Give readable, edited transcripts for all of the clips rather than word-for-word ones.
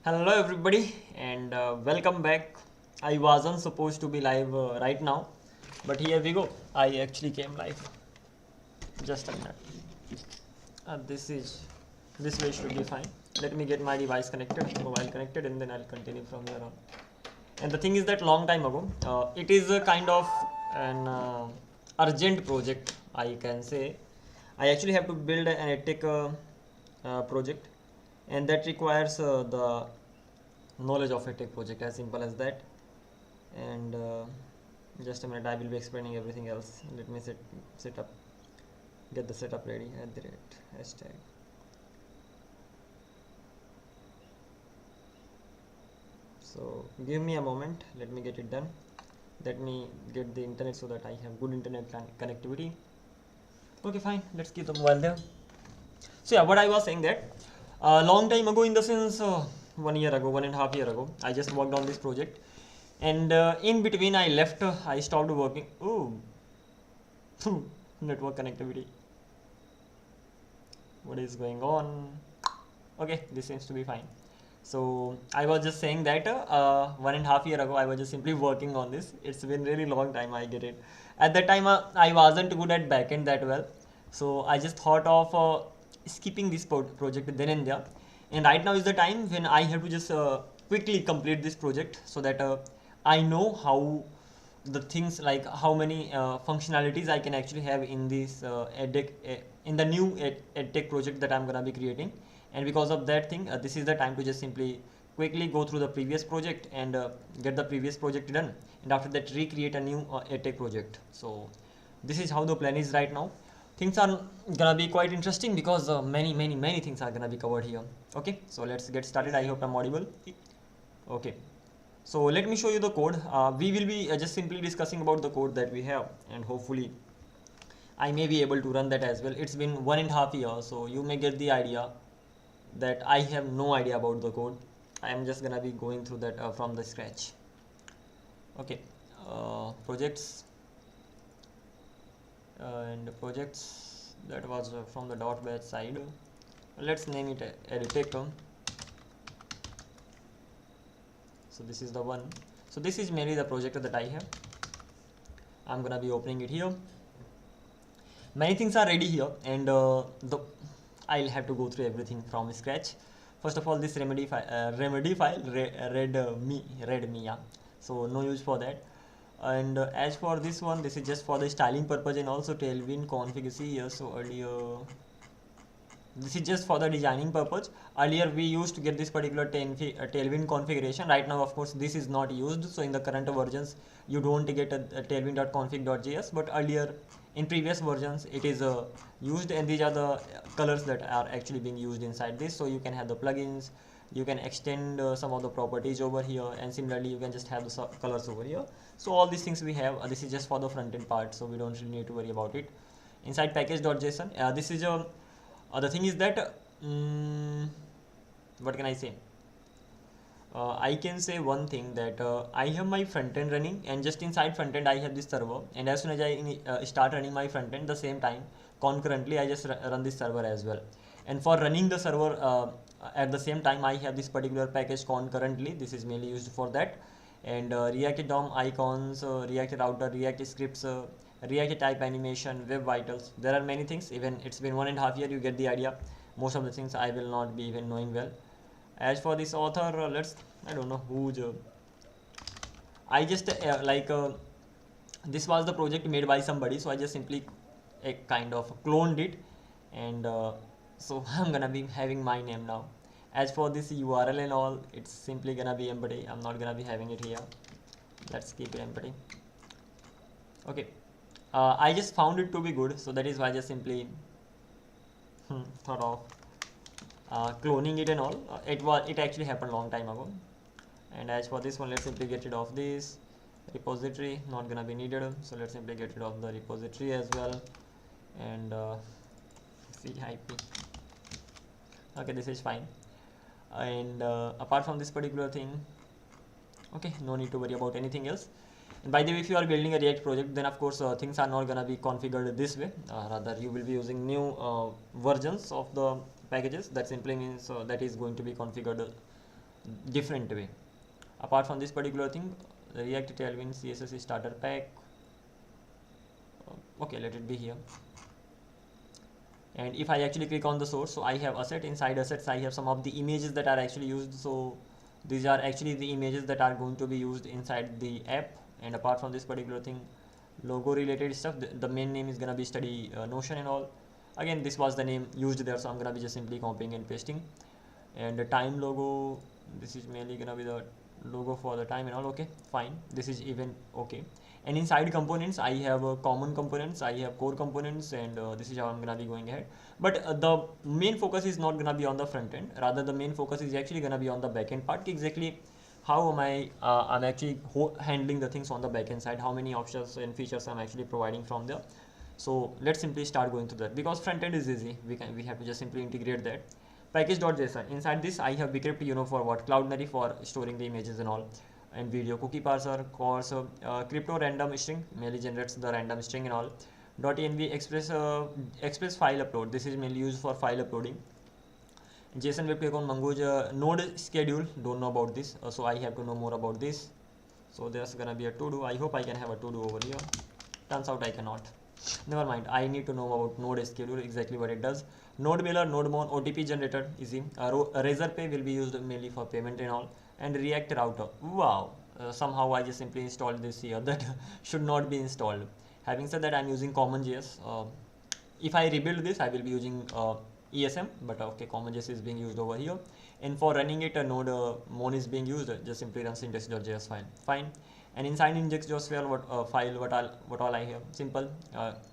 Hello everybody and welcome back. I wasn't supposed to be live right now, but here we go. I actually came live. Just a minute. This way should be fine. Let me get my device connected, mobile connected, and then I'll continue from here on. And the thing is that long time ago, it is a kind of an urgent project, I can say. I actually have to build an EdTech project, and that requires the knowledge of a tech project, as simple as that. And just a minute, I will be explaining everything else. Let me set up, get the setup ready at the rate hashtag. So give me a moment, let me get it done. Let me get the internet so that I have good internet connectivity. Okay, fine, let's keep the mobile there. So yeah, what I was saying that a long time ago, in the sense 1 year ago, 1.5 year ago, I just worked on this project, and in between I left, I stopped working. Oh, network connectivity. What is going on? Okay, this seems to be fine. So I was just saying that 1.5 year ago I was just simply working on this. It's been really long time, I get it. At that time I wasn't good at backend that well, so I just thought of skipping this project then and there. And right now is the time when I have to just quickly complete this project so that I know how the things, like how many functionalities I can actually have in this in the new edtech project that I'm gonna be creating. And because of that thing, this is the time to just simply quickly go through the previous project and get the previous project done, and after that recreate a new edtech project. So this is how the plan is right now. Things are gonna be quite interesting because many things are gonna be covered here. Okay, so let's get started. I hope I'm audible. Okay, so let me show you the code. We will be just simply discussing about the code that we have, and hopefully I may be able to run that as well. It's been 1.5 years, so you may get the idea that I have no idea about the code. I am just gonna be going through that from the scratch. Okay, projects and projects, that was from the .batch side. Let's name it EdTech. So this is the one. So this is mainly the project that I have. I'm gonna be opening it here. Many things are ready here, and I'll have to go through everything from scratch. First of all, this remedy file read me, yeah. So no use for that. And as for this one, this is just for the styling purpose and also tailwind config. See here, so earlier this is just for the designing purpose. Earlier we used to get this particular tailwind configuration. Right now, of course, this is not used. So in the current versions, you don't get a tailwind.config.js, but earlier in previous versions it is used, and these are the colors that are actually being used inside this. So you can have the plugins, you can extend some of the properties over here, and similarly you can just have the colors over here. So all these things we have. This is just for the front end part, so we don't really need to worry about it. Inside package.json, this is a the thing is that what can I say? I can say one thing, that I have my front end running, and just inside front end I have this server, and as soon as I start running my front end, the same time concurrently I just run this server as well. And for running the server at the same time, I have this particular package concurrently. This is mainly used for that. And React DOM icons, React router, React scripts, React type animation, web vitals. There are many things. Even it's been 1.5 years, you get the idea. Most of the things I will not be even knowing well. As for this author, I don't know who's I just this was the project made by somebody, so I just simply kind of cloned it, and so I'm gonna be having my name now. As for this URL and all, it's simply gonna be empty. I'm not gonna be having it here. Let's keep it empty. Okay, I just found it to be good, so that is why I just simply thought of cloning it and all. It actually happened long time ago. And as for this one, let's simply get rid of this repository, not gonna be needed, so let's simply get rid of the repository as well. And CIP, okay, this is fine. And apart from this particular thing, okay, no need to worry about anything else. And by the way, if you are building a React project, then of course things are not gonna be configured this way. Rather, you will be using new versions of the packages. That simply means that is going to be configured different way. Apart from this particular thing, the React Tailwind CSS starter pack. Okay, let it be here. And if I actually click on the source, so I have asset. Inside assets I have some of the images that are actually used. So these are actually the images that are going to be used inside the app. And apart from this particular thing, logo related stuff, the main name is gonna be study Notion and all. Again, this was the name used there, so I'm gonna be just simply copying and pasting. And the time logo, this is mainly gonna be the logo for the time and all. Okay, fine, this is even okay. And inside components I have common components, I have core components, and this is how I'm gonna be going ahead. But the main focus is not gonna be on the front end, rather the main focus is actually gonna be on the back end part. Exactly how am I'm actually handling the things on the back end side, how many options and features I'm actually providing from there. So let's simply start going through that, because front end is easy. We have to just simply integrate that. Package.json, inside this I have bcrypt, for what, Cloudinary for storing the images and all, and video, cookie parser, course, crypto random string mainly generates the random string and all. .env express file upload, this is mainly used for file uploading. JSON web click on Mongoose, node schedule, don't know about this, so I have to know more about this. So there's gonna be a to do. I hope I can have a to do over here. Turns out I cannot. Never mind, I need to know about node schedule, exactly what it does. Node mailer, node mon, OTP generator, easy. Razorpay will be used mainly for payment and all. And React router, wow, somehow I just simply installed this here. That should not be installed. Having said that, I'm using CommonJS. If I rebuild this, I will be using ESM, but okay, CommonJS is being used over here. And for running it, a node mon is being used. Just simply run index.js file. Fine. And inside index.js file, what all I have, simple.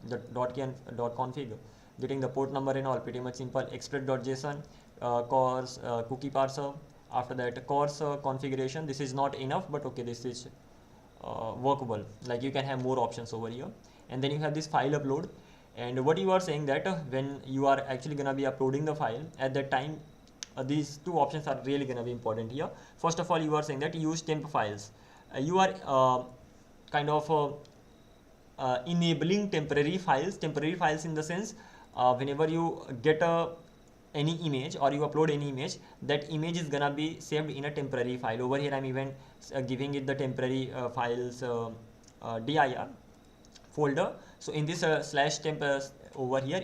The .key and .config, getting the port number and all, pretty much simple. Express.json, course, cookie parser. After that, course configuration. This is not enough, but okay, this is workable. Like you can have more options over here. And then you have this file upload. And what you are saying that when you are actually gonna be uploading the file, at that time, these two options are really gonna be important here. First of all, you are saying that use temp files. You are kind of enabling temporary files in the sense, whenever you get any image or you upload any image, that image is gonna be saved in a temporary file. Over here I'm even giving it the temporary files dir folder. So in this slash temp over here,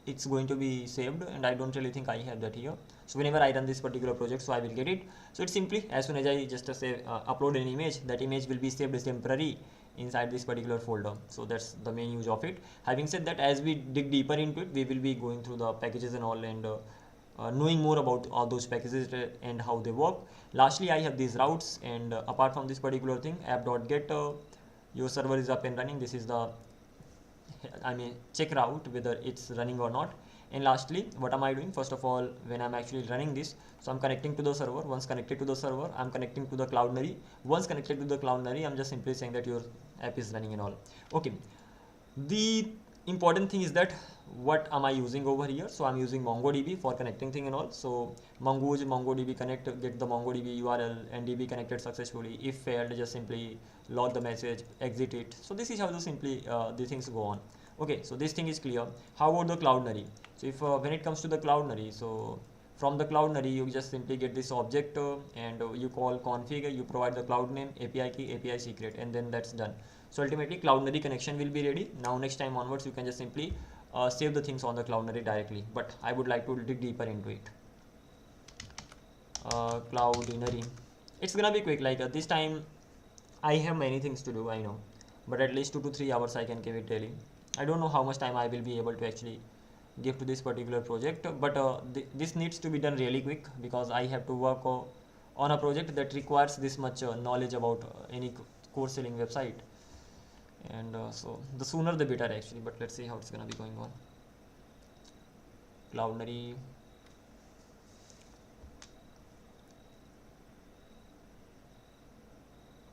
it's going to be saved, and I don't really think I have that here. So whenever I run this particular project, so I will get it. So it's simply, as soon as I just upload an image, that image will be saved as temporary inside this particular folder. So that's the main use of it. Having said that, as we dig deeper into it, we will be going through the packages and all, and knowing more about all those packages and how they work. Lastly, I have these routes, and apart from this particular thing, app.get, your server is up and running. This is the check route whether it's running or not. And lastly, what am I doing? First of all, when I'm actually running this, so I'm connecting to the server. Once connected to the server, I'm connecting to the Cloudinary. Once connected to the Cloudinary, I'm just simply saying that your app is running and all. Okay. The important thing is that what am I using over here? So I'm using MongoDB for connecting thing and all. So Mongoose, MongoDB connect, get the MongoDB URL, and DB connected successfully. If failed, just simply log the message, exit it. So this is how the things go on. Okay, so this thing is clear. How about the Cloudinary? So if when it comes to the Cloudinary, so from the Cloudinary, you just simply get this object and you call config, you provide the cloud name, API key, API secret, and then that's done. So ultimately, Cloudinary connection will be ready. Now next time onwards, you can just simply save the things on the Cloudinary directly. But I would like to dig deeper into it. Cloudinary, it's gonna be quick. Like this time, I have many things to do, I know, but at least 2 to 3 hours I can give it daily. I don't know how much time I will be able to actually give to this particular project, but this needs to be done really quick, because I have to work on a project that requires this much knowledge about any course selling website. And so the sooner the better actually, but let's see how it's gonna be going on. Cloudinary.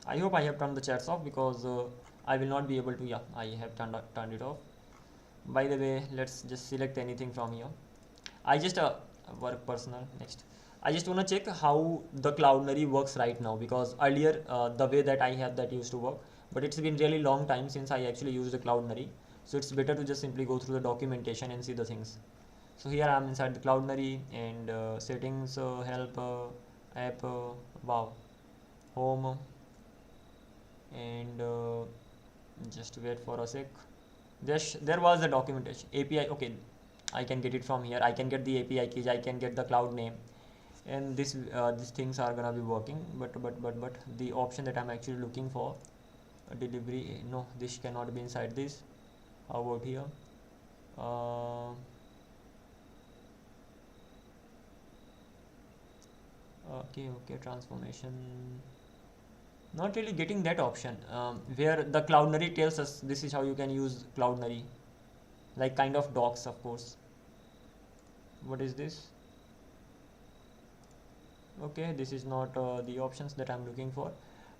I hope I have turned the chats off, because I will not be able to. Yeah, I have turned it off. By the way, let's just select anything from here. I just work personal next. I just want to check how the Cloudinary works right now, because earlier the way that I have that used to work, but it's been really long time since I actually used the Cloudinary. So it's better to just simply go through the documentation and see the things. So here I am inside the Cloudinary, and settings, help, app, wow, home, and just wait for a sec. There was the documentation API. Okay, I can get it from here. I can get the API keys, I can get the cloud name, and these things are gonna be working. But the option that I'm actually looking for, delivery, no, this cannot be inside this. How about here? uh, okay, transformation, not really getting that option, where the Cloudnary tells us this is how you can use Cloudnary, like kind of docs, of course. What is this? Okay, this is not the options that I'm looking for.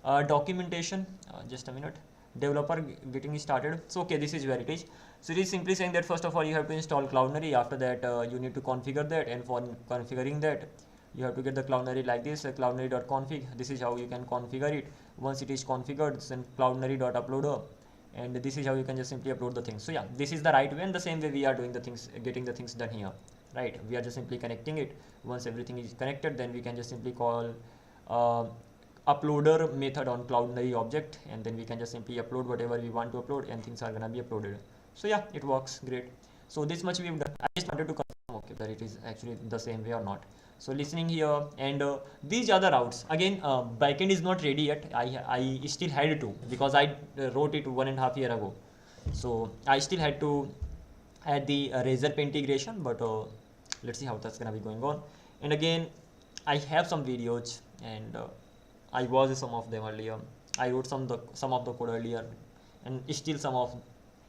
Documentation, just a minute. Developer getting started. So okay, this is where it is. So it is simply saying that first of all you have to install Cloudnary. After that you need to configure that, and for configuring that you have to get the Cloudnary like this, cloudnary.config. This is how you can configure it. Once it is configured, then cloudnary.uploader, and this is how you can just simply upload the things. So yeah, this is the right way, and the same way we are doing the things, getting the things done here, right? We are just simply connecting it. Once everything is connected, then we can just simply call uh, uploader method on Cloudnary object, and then we can just simply upload whatever we want to upload, and things are gonna be uploaded. So yeah, it works great. So this much we've done. I just wanted to confirm, okay, that it is actually the same way or not. So listening here, and these are the routes. Again, backend is not ready yet. I still had to, because I wrote it 1.5 years ago. So I still had to add the Razor Pay integration, but let's see how that's gonna be going on. And again, I have some videos, and I was some of them earlier. I wrote some of the code earlier, and still some of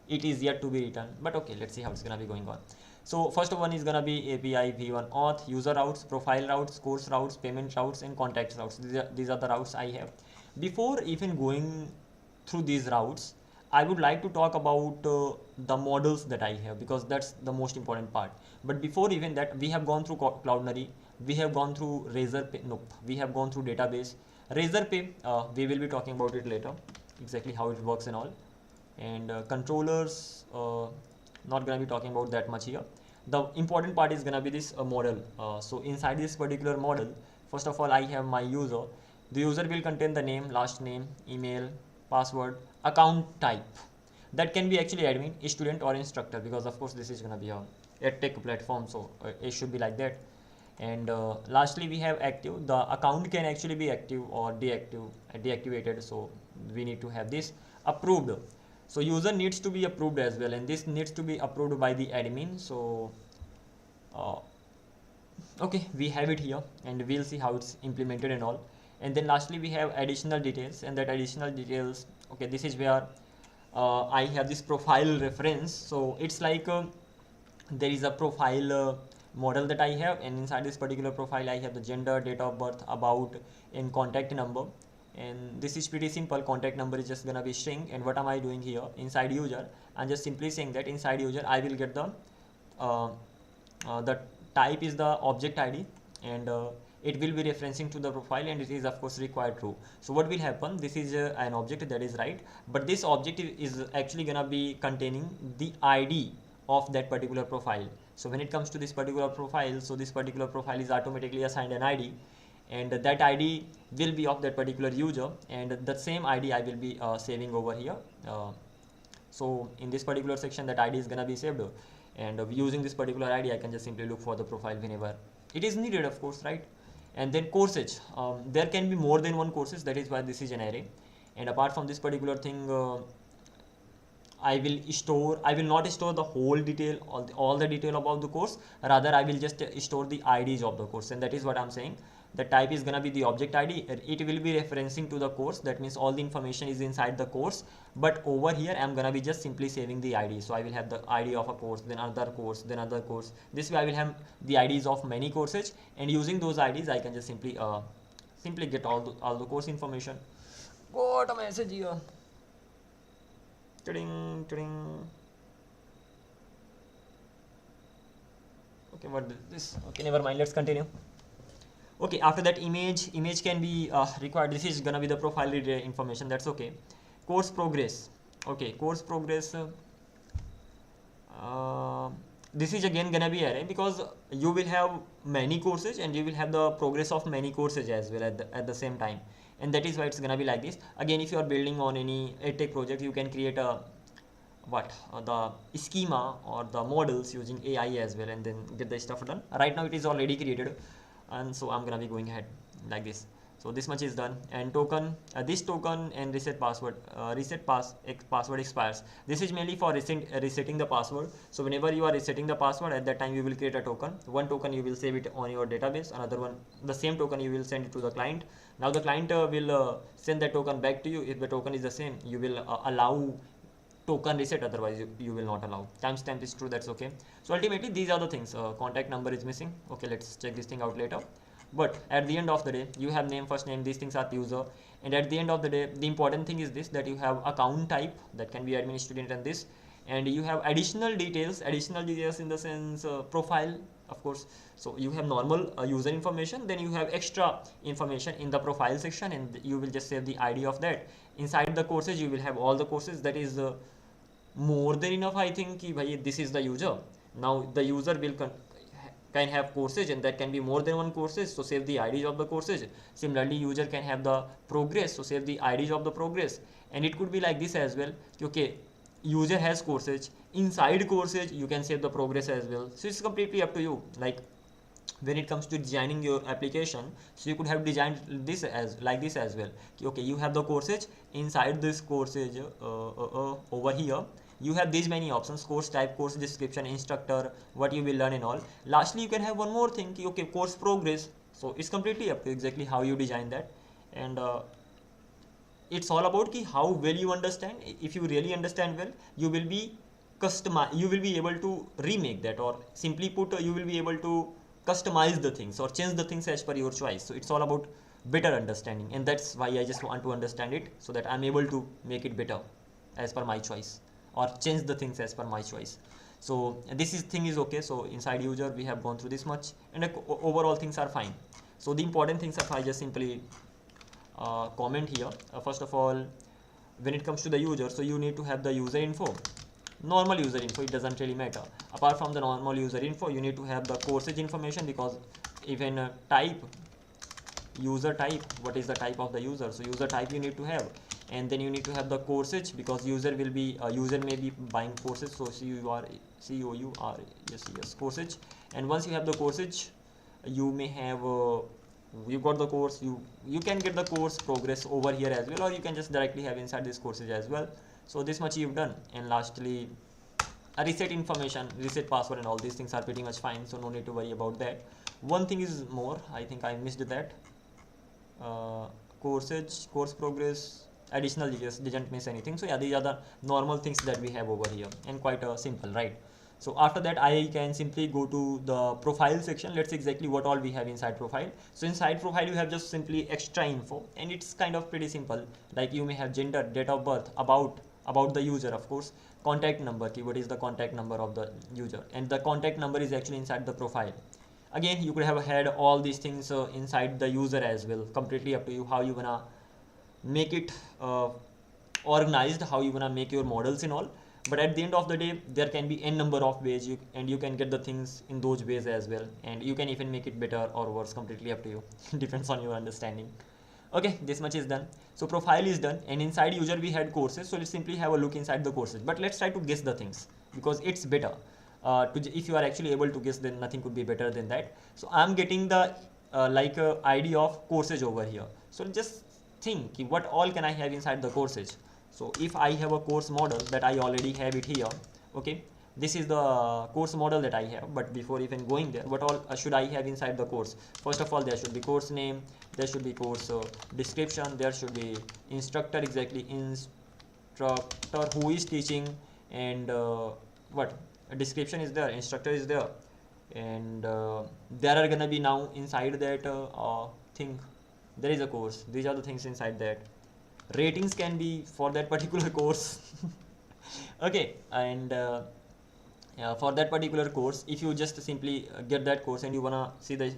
it is yet to be written. But okay, let's see how it's gonna be going on. So first one is gonna be API v1 auth, user routes, profile routes, course routes, payment routes, and contact routes. These are the routes I have. Before even going through these routes, I would like to talk about the models that I have, because that's the most important part. But before even that, we have gone through Cloudnary, we have gone through Razor Pay, nope, we have gone through database. Razor Pay, we will be talking about it later, exactly how it works and all. And controllers, not gonna be talking about that much here. The important part is gonna be this model. So inside this particular model, first of all, I have my user. The user will contain the name, last name, email, password, account type. That can be actually admin, student, or instructor, because of course this is gonna be a EdTech platform, so it should be like that. And lastly, we have active. The account can actually be active or deactivated, so we need to have this approved. So user needs to be approved as well, and this needs to be approved by the admin. So uh, okay, we have it here, and we'll see how it's implemented and all. And then lastly, we have additional details, and that additional details, okay, this is where I have this profile reference. So it's like there is a profile model that I have, and inside this particular profile I have the gender, date of birth, about, and contact number. And this is pretty simple. Contact number is just gonna be string. And what am I doing here? Inside user, I'm just simply saying that inside user I will get the type is the object ID, and it will be referencing to the profile, and it is of course required true. So what will happen, this is an object, that is right, but this object is actually gonna be containing the ID of that particular profile. So when it comes to this particular profile, so this particular profile is automatically assigned an ID, and that ID will be of that particular user, and the same ID I will be saving over here. So in this particular section, that ID is gonna be saved, and using this particular ID I can just simply look for the profile whenever it is needed, of course, right? And then courses, there can be more than one courses, that is why this is an array. And apart from this particular thing, I will not store the whole detail, all the detail about the course. Rather, I will just store the IDs of the course, and that is what I'm saying. The type is gonna be the object ID. It will be referencing to the course. That means all the information is inside the course. But over here, I'm gonna be just simply saving the ID. So I will have the ID of a course, then another course, then another course. This way, I will have the IDs of many courses, and using those IDs, I can just simply get all the course information. Got a message here. Ting, ting. Okay, what is this? Okay, never mind. Let's continue. Okay, after that, image can be required. This is gonna be the profile information. That's okay. Course progress. Okay, course progress. this is again gonna be array, because you will have many courses and you will have the progress of many courses as well at the same time, and that is why it's gonna be like this. Again, if you are building on any EdTech project, you can create a the schema or the models using AI as well, and then get the stuff done. Right now it is already created, and so I'm gonna be going ahead like this. So this much is done. And token, this token and reset password, password expires. This is mainly for resetting the password. So whenever you are resetting the password, at that time you will create a token. One token you will save it on your database, another one, the same token, you will send it to the client. Now the client will send that token back to you. If the token is the same, you will allow token reset, otherwise you will not allow. Timestamp is true, that's okay. So ultimately these are the things. Contact number is missing. Okay, let's check this thing out later. But at the end of the day, you have name, first name, these things are user. And at the end of the day, the important thing is this, that you have account type, that can be admin, student, and this. And you have additional details in the sense profile, of course. So you have normal user information, then you have extra information in the profile section, and you will just save the ID of that. Inside the courses, you will have all the courses. That is more than enough, I think. This is the user. Now the user will can have courses, and that can be more than one courses, so save the IDs of the courses. Similarly, user can have the progress, so save the IDs of the progress. And it could be like this as well. Okay, user has courses, inside courses you can save the progress as well. So it's completely up to you. Like when it comes to designing your application, so you could have designed this as like this as well. Okay, you have the courses, inside this courses over here you have these many options: course type, course description, instructor, what you will learn and all. Lastly, you can have one more thing, okay, course progress. So it's completely up to exactly how you design that. And it's all about how well you understand. If you really understand well, you will be you will be able to remake that, or simply put, you will be able to customize the things or change the things as per your choice. So it's all about better understanding, and that's why I just want to understand it, so that I'm able to make it better as per my choice, or change the things as per my choice. So this thing is okay. So inside user we have gone through this much, and overall things are fine. So the important things are, I just simply comment here. First of all, when it comes to the user, so you need to have the user info, normal user info, it doesn't really matter. Apart from the normal user info, you need to have the courses information, because even type, user type, what is the type of the user, so user type you need to have. And then you need to have the courses, because user will be user may be buying courses, so COURSES, courses. And once you have the courses, you may have you got the course, you can get the course progress over here as well, or you can just directly have inside this courses as well. So this much you've done. And lastly, a reset information, reset password, and all these things are pretty much fine, so no need to worry about that. One thing is more, I think I missed that. Courses, course progress, additional details, didn't miss anything. So yeah, these are the normal things that we have over here, and quite simple, right? So after that, I can simply go to the profile section. Let's see exactly what all we have inside profile. So inside profile, you have just simply extra info, and it's kind of pretty simple. Like you may have gender, date of birth, about the user, of course, contact number, what is the contact number of the user, and the contact number is actually inside the profile. Again, you could have had all these things inside the user as well. Completely up to you how you gonna make it organized, how you gonna make your models and all. But at the end of the day, there can be n number of ways, and you can get the things in those ways as well, and you can even make it better or worse, completely up to you. Depends on your understanding. Okay, this much is done. So profile is done, and inside user we had courses, so let's simply have a look inside the courses. But let's try to guess the things, because it's better. If you are actually able to guess, then nothing could be better than that. So I'm getting the ID of courses over here. So just think, what all can I have inside the courses. So if I have a course model, that I already have it here. Okay, this is the course model that I have. But before even going there, what all should I have inside the course? First of all, there should be course name, there should be course description, there should be instructor, exactly instructor who is teaching, and what description is there, instructor is there, and there are gonna be now inside that thing, there is a course. These are the things inside that. Ratings can be for that particular course. Okay, and for that particular course, if you just simply get that course and you wanna see the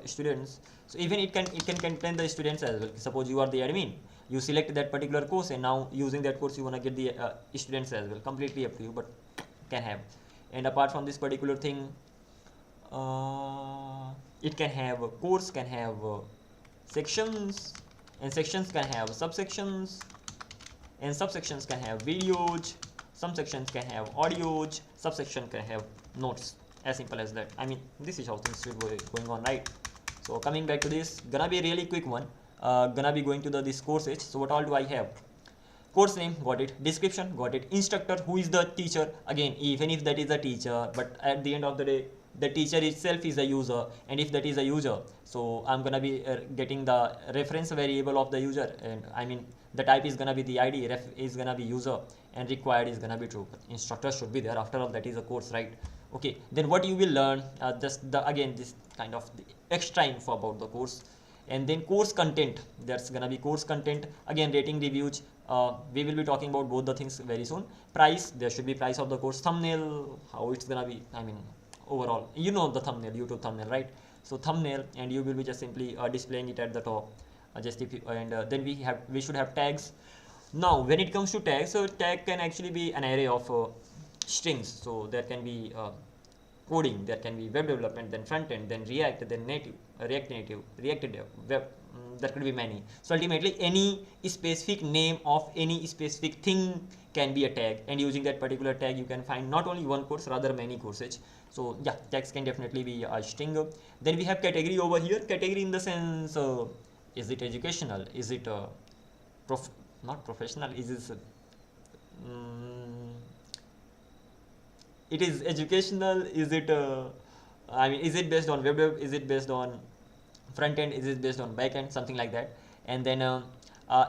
students, so even it can contain the students as well. Suppose you are the admin, you select that particular course, and now using that course you wanna get the students as well. Completely up to you, but can have. And apart from this particular thing, it can have course can have sections, and sections can have subsections, and subsections can have videos, some sections can have audios, subsection can have notes. As simple as that. I mean, this is how things should be going on, right? So coming back to this, gonna be a really quick one. Gonna be going to this courses. So what all do I have? Course name, got it. Description, got it. Instructor, who is the teacher? Again, even if that is a teacher, but at the end of the day, the teacher itself is a user, and if that is a user, so I'm gonna be getting the reference variable of the user, and I mean the type is gonna be the ID, ref is gonna be user, and required is gonna be true. But instructor should be there. After all, that is a course, right? Okay. Then what you will learn? Just the again this kind of the extra info about the course. And then course content, that's gonna be course content. Again, rating, reviews, we will be talking about both the things very soon. Price, there should be price of the course. Thumbnail, how it's gonna be, I mean overall, you know the thumbnail, YouTube thumbnail, right? So thumbnail, and you will be just simply displaying it at the top, just if you, and then we should have tags. Now when it comes to tags, so tag can actually be an array of strings. So there can be coding, there can be web development, then front end, then React, then native, React Native, React Native, web. There could be many. So ultimately, any specific name of any specific thing can be a tag, and using that particular tag, you can find not only one course, rather many courses. So yeah, tags can definitely be a string. Then we have category over here. Category in the sense, is it educational? Is it not professional? Is it it is educational? Is it I mean, is it based on web? Is it based on front end? Is it based on back end? Something like that. And then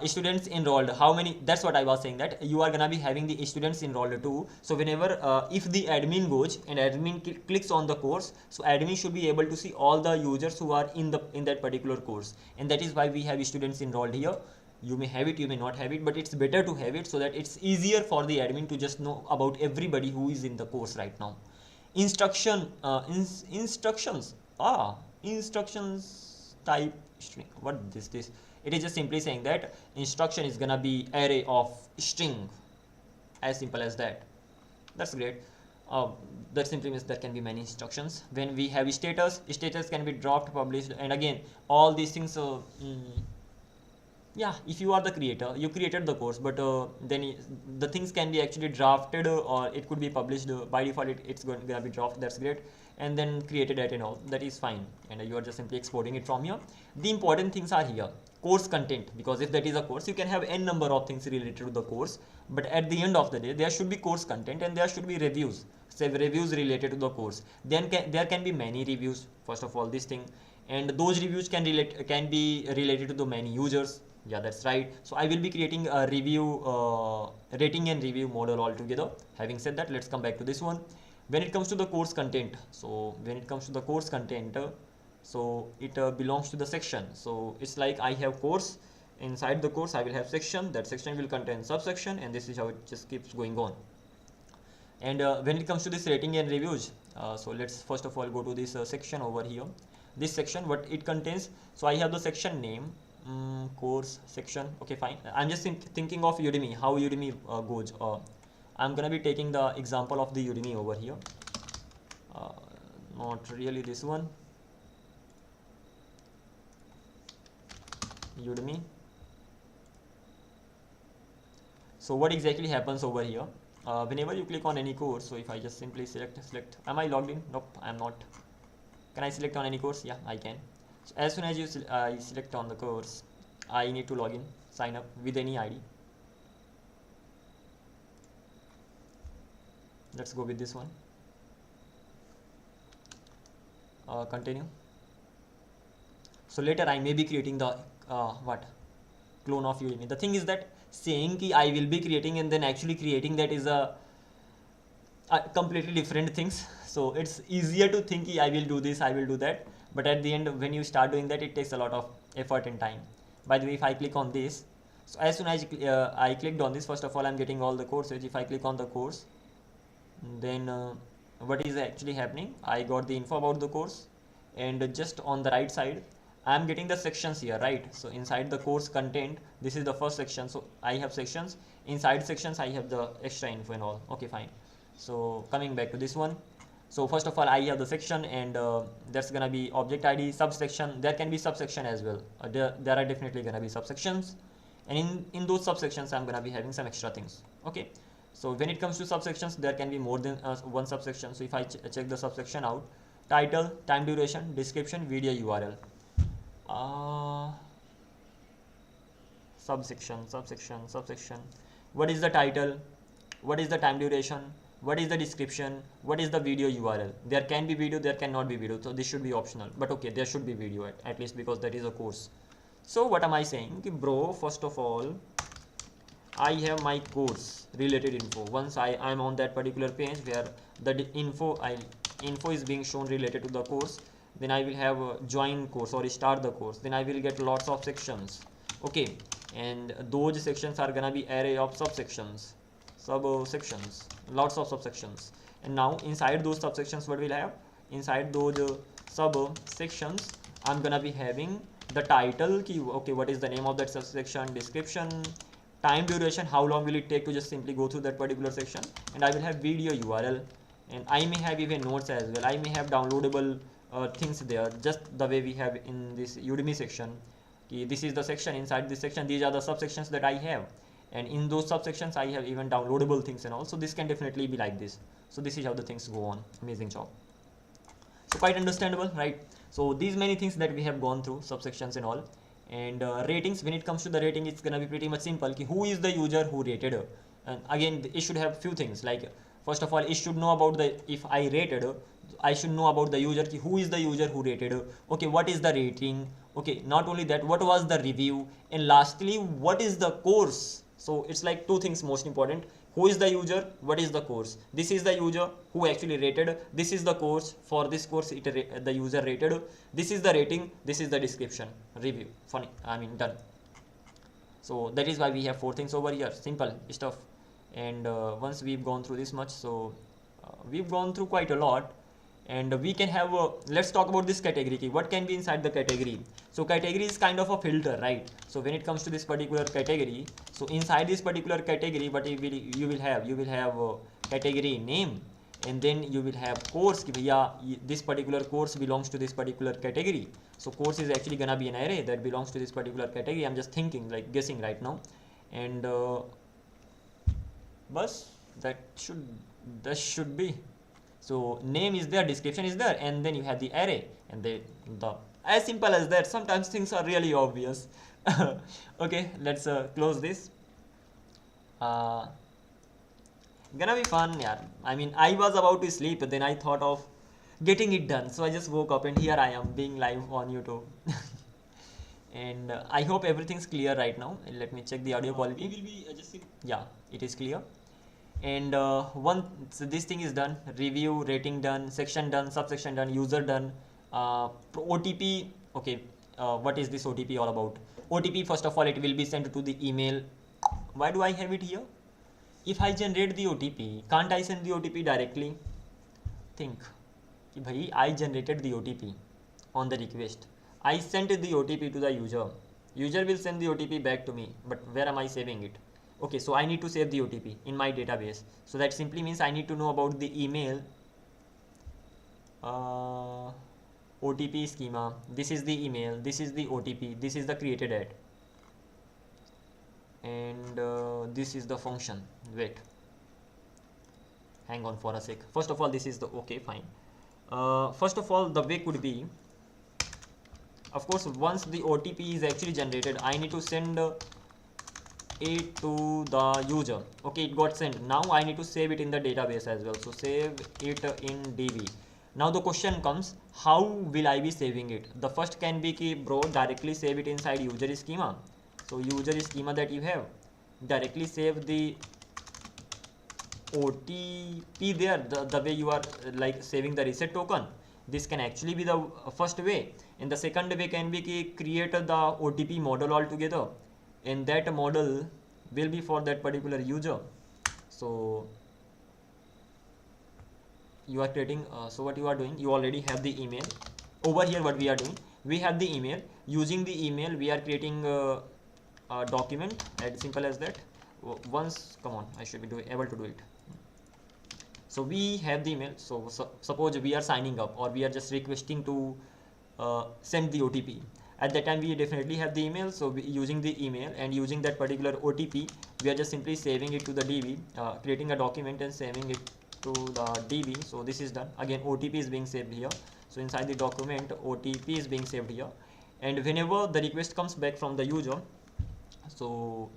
students enrolled, how many? That's what I was saying, that you are gonna be having the students enrolled too. So whenever if the admin goes and admin clicks on the course, so admin should be able to see all the users who are in that particular course, and that is why we have students enrolled here. You may have it, you may not have it, but it's better to have it so that it's easier for the admin to just know about everybody who is in the course right now. Instructions instructions type string. What is this? It is just simply saying that instruction is gonna be array of string, as simple as that. That's great. That simply means there can be many instructions. When we have status can be dropped, published, and again all these things. Yeah, if you are the creator, you created the course, but then the things can be actually drafted, or it could be published. By default it's going to be drafted. That's great. And then created at and all, that is fine, and you are just simply exporting it from here. The important things are here: course content, because if that is a course, you can have n number of things related to the course, but at the end of the day there should be course content, and there should be reviews, say reviews related to the course. Then there can be many reviews, first of all, this thing, and those reviews can be related to the many users. Yeah, that's right. So I will be creating a review rating and review model altogether. Having said that, let's come back to this one. When it comes to the course content, so when it comes to the course content, so it belongs to the section. So it's like I have course, inside the course I will have section, that section will contain subsection, and this is how it just keeps going on. And when it comes to this rating and reviews, so let's first of all go to this section over here. This section, what it contains, so I have the section name, course section. Okay, fine. I'm just thinking of Udemy, how Udemy goes. I'm gonna be taking the example of the Udemy over here, not really this one, Udemy. So what exactly happens over here, whenever you click on any course, so if I just simply select, am I logged in? Nope, I'm not. Can I select on any course? Yeah, I can. So as soon as you select on the course, I need to log in, sign up with any ID. Let's go with this one. Continue. So later I may be creating the clone of Udemy. The thing is that saying ki I will be creating and then actually creating that is a completely different things. So it's easier to think ki I will do this, I will do that, but at the end when you start doing that, it takes a lot of effort and time. By the way, if I click on this, so as soon as I clicked on this, first of all I'm getting all the courses. If I click on the course, then what is actually happening, I got the info about the course, and just on the right side I am getting the sections here, right? So inside the course content, this is the first section, so I have sections. Inside sections I have the extra info and all. Okay, fine. So coming back to this one, so first of all I have the section, and that's gonna be object ID, subsection. There can be subsection as well. There are definitely gonna be subsections, and in those subsections I'm gonna be having some extra things. Okay, so when it comes to subsections, there can be more than one subsection. So if I check the subsection out, title, time duration, description, video URL. Subsection. What is the title? What is the time duration? What is the description? What is the video URL? There can be video, there cannot be video, so this should be optional, but okay, there should be video at least, because that is a course. So what am I saying? Bro, first of all, I have my course related info. Once I am on that particular page where the info is being shown related to the course, then I will have join course or start the course. Then I will get lots of sections. Okay, and those sections are gonna be array of subsections, lots of subsections. And now inside those subsections, what we'll have? Inside those subsections, I'm gonna be having the title key. Okay, what is the name of that subsection? Description, time duration, how long will it take to just simply go through that particular section, and I will have video URL, and I may have even notes as well. I may have downloadable things there, just the way we have in this Udemy section. This is the section. Inside this section, these are the subsections that I have, and in those subsections I have even downloadable things and all. So this can definitely be like this. So this is how the things go on. Amazing job. So quite understandable, right? So these many things that we have gone through, subsections and all. And ratings, when it comes to the rating, it's gonna be pretty much simple. Who is the user who rated? And again, it should have few things, like first of all, it should know about the, if I rated, I should know about the user, who is the user who rated. Okay, what is the rating? Okay, not only that, what was the review? And lastly, what is the course? So it's like two things most important. Who is the user? What is the course? This is the user who actually rated. This is the course. For this course, the user rated. This is the rating. This is the description. Review. Funny. I mean, done. So that is why we have four things over here. Simple stuff. And once we've gone through this much, so we've gone through quite a lot. And we can have let's talk about this category key. What can be inside the category? So category is kind of a filter, right? So when it comes to this particular category, so inside this particular category, what you will have category name, and then you will have course. Yeah, this particular course belongs to this particular category. So course is actually gonna be an array that belongs to this particular category. I'm just thinking, like guessing right now, and bus that should be. So name is there, description is there, and then you have the array, and the as simple as that. Sometimes things are really obvious. Okay, let's close this. Gonna be fun, yeah. I mean, I was about to sleep, but then I thought of getting it done, so I just woke up, and here I am being live on YouTube. And I hope everything's clear right now. Let me check the audio quality. We will be adjusting. Yeah, it is clear. And so this thing is done. Review, rating done, section done, subsection done, user done, OTP. Okay, what is this OTP all about? OTP, first of all, it will be sent to the email. Why do I have it here? If I generate the OTP, can't I send the OTP directly? Think, bhai, I generated the OTP on the request. I sent the OTP to the user. User will send the OTP back to me, but where am I saving it? Okay, so I need to save the OTP in my database. So that simply means I need to know about the email OTP schema. This is the email, this is the OTP, this is the created at, and this is the function. Wait, hang on for a sec. First of all, this is the, okay, fine. First of all, the way could be, of course, once the OTP is actually generated, I need to send it to the user. Okay, it got sent. Now I need to save it in the database as well. So save it in DB. Now the question comes, how will I be saving it? The first can be ki, bro, directly save it inside user schema. So user schema that you have, directly save the OTP there, the way you are like saving the reset token. This can actually be the first way. And the second way can be ki, create the OTP model altogether, and that model will be for that particular user. So you are creating, so what you are doing, you already have the email. Over here what we are doing, we have the email. Using the email, we are creating a document, as simple as that. Once, come on, I should be able to do it. So we have the email. So suppose we are signing up or we are just requesting to send the OTP. At that time we definitely have the email, so using the email and using that particular OTP, we are just simply saving it to the DB, creating a document and saving it to the DB. So this is done. Again, OTP is being saved here. So inside the document, OTP is being saved here, and whenever the request comes back from the user, so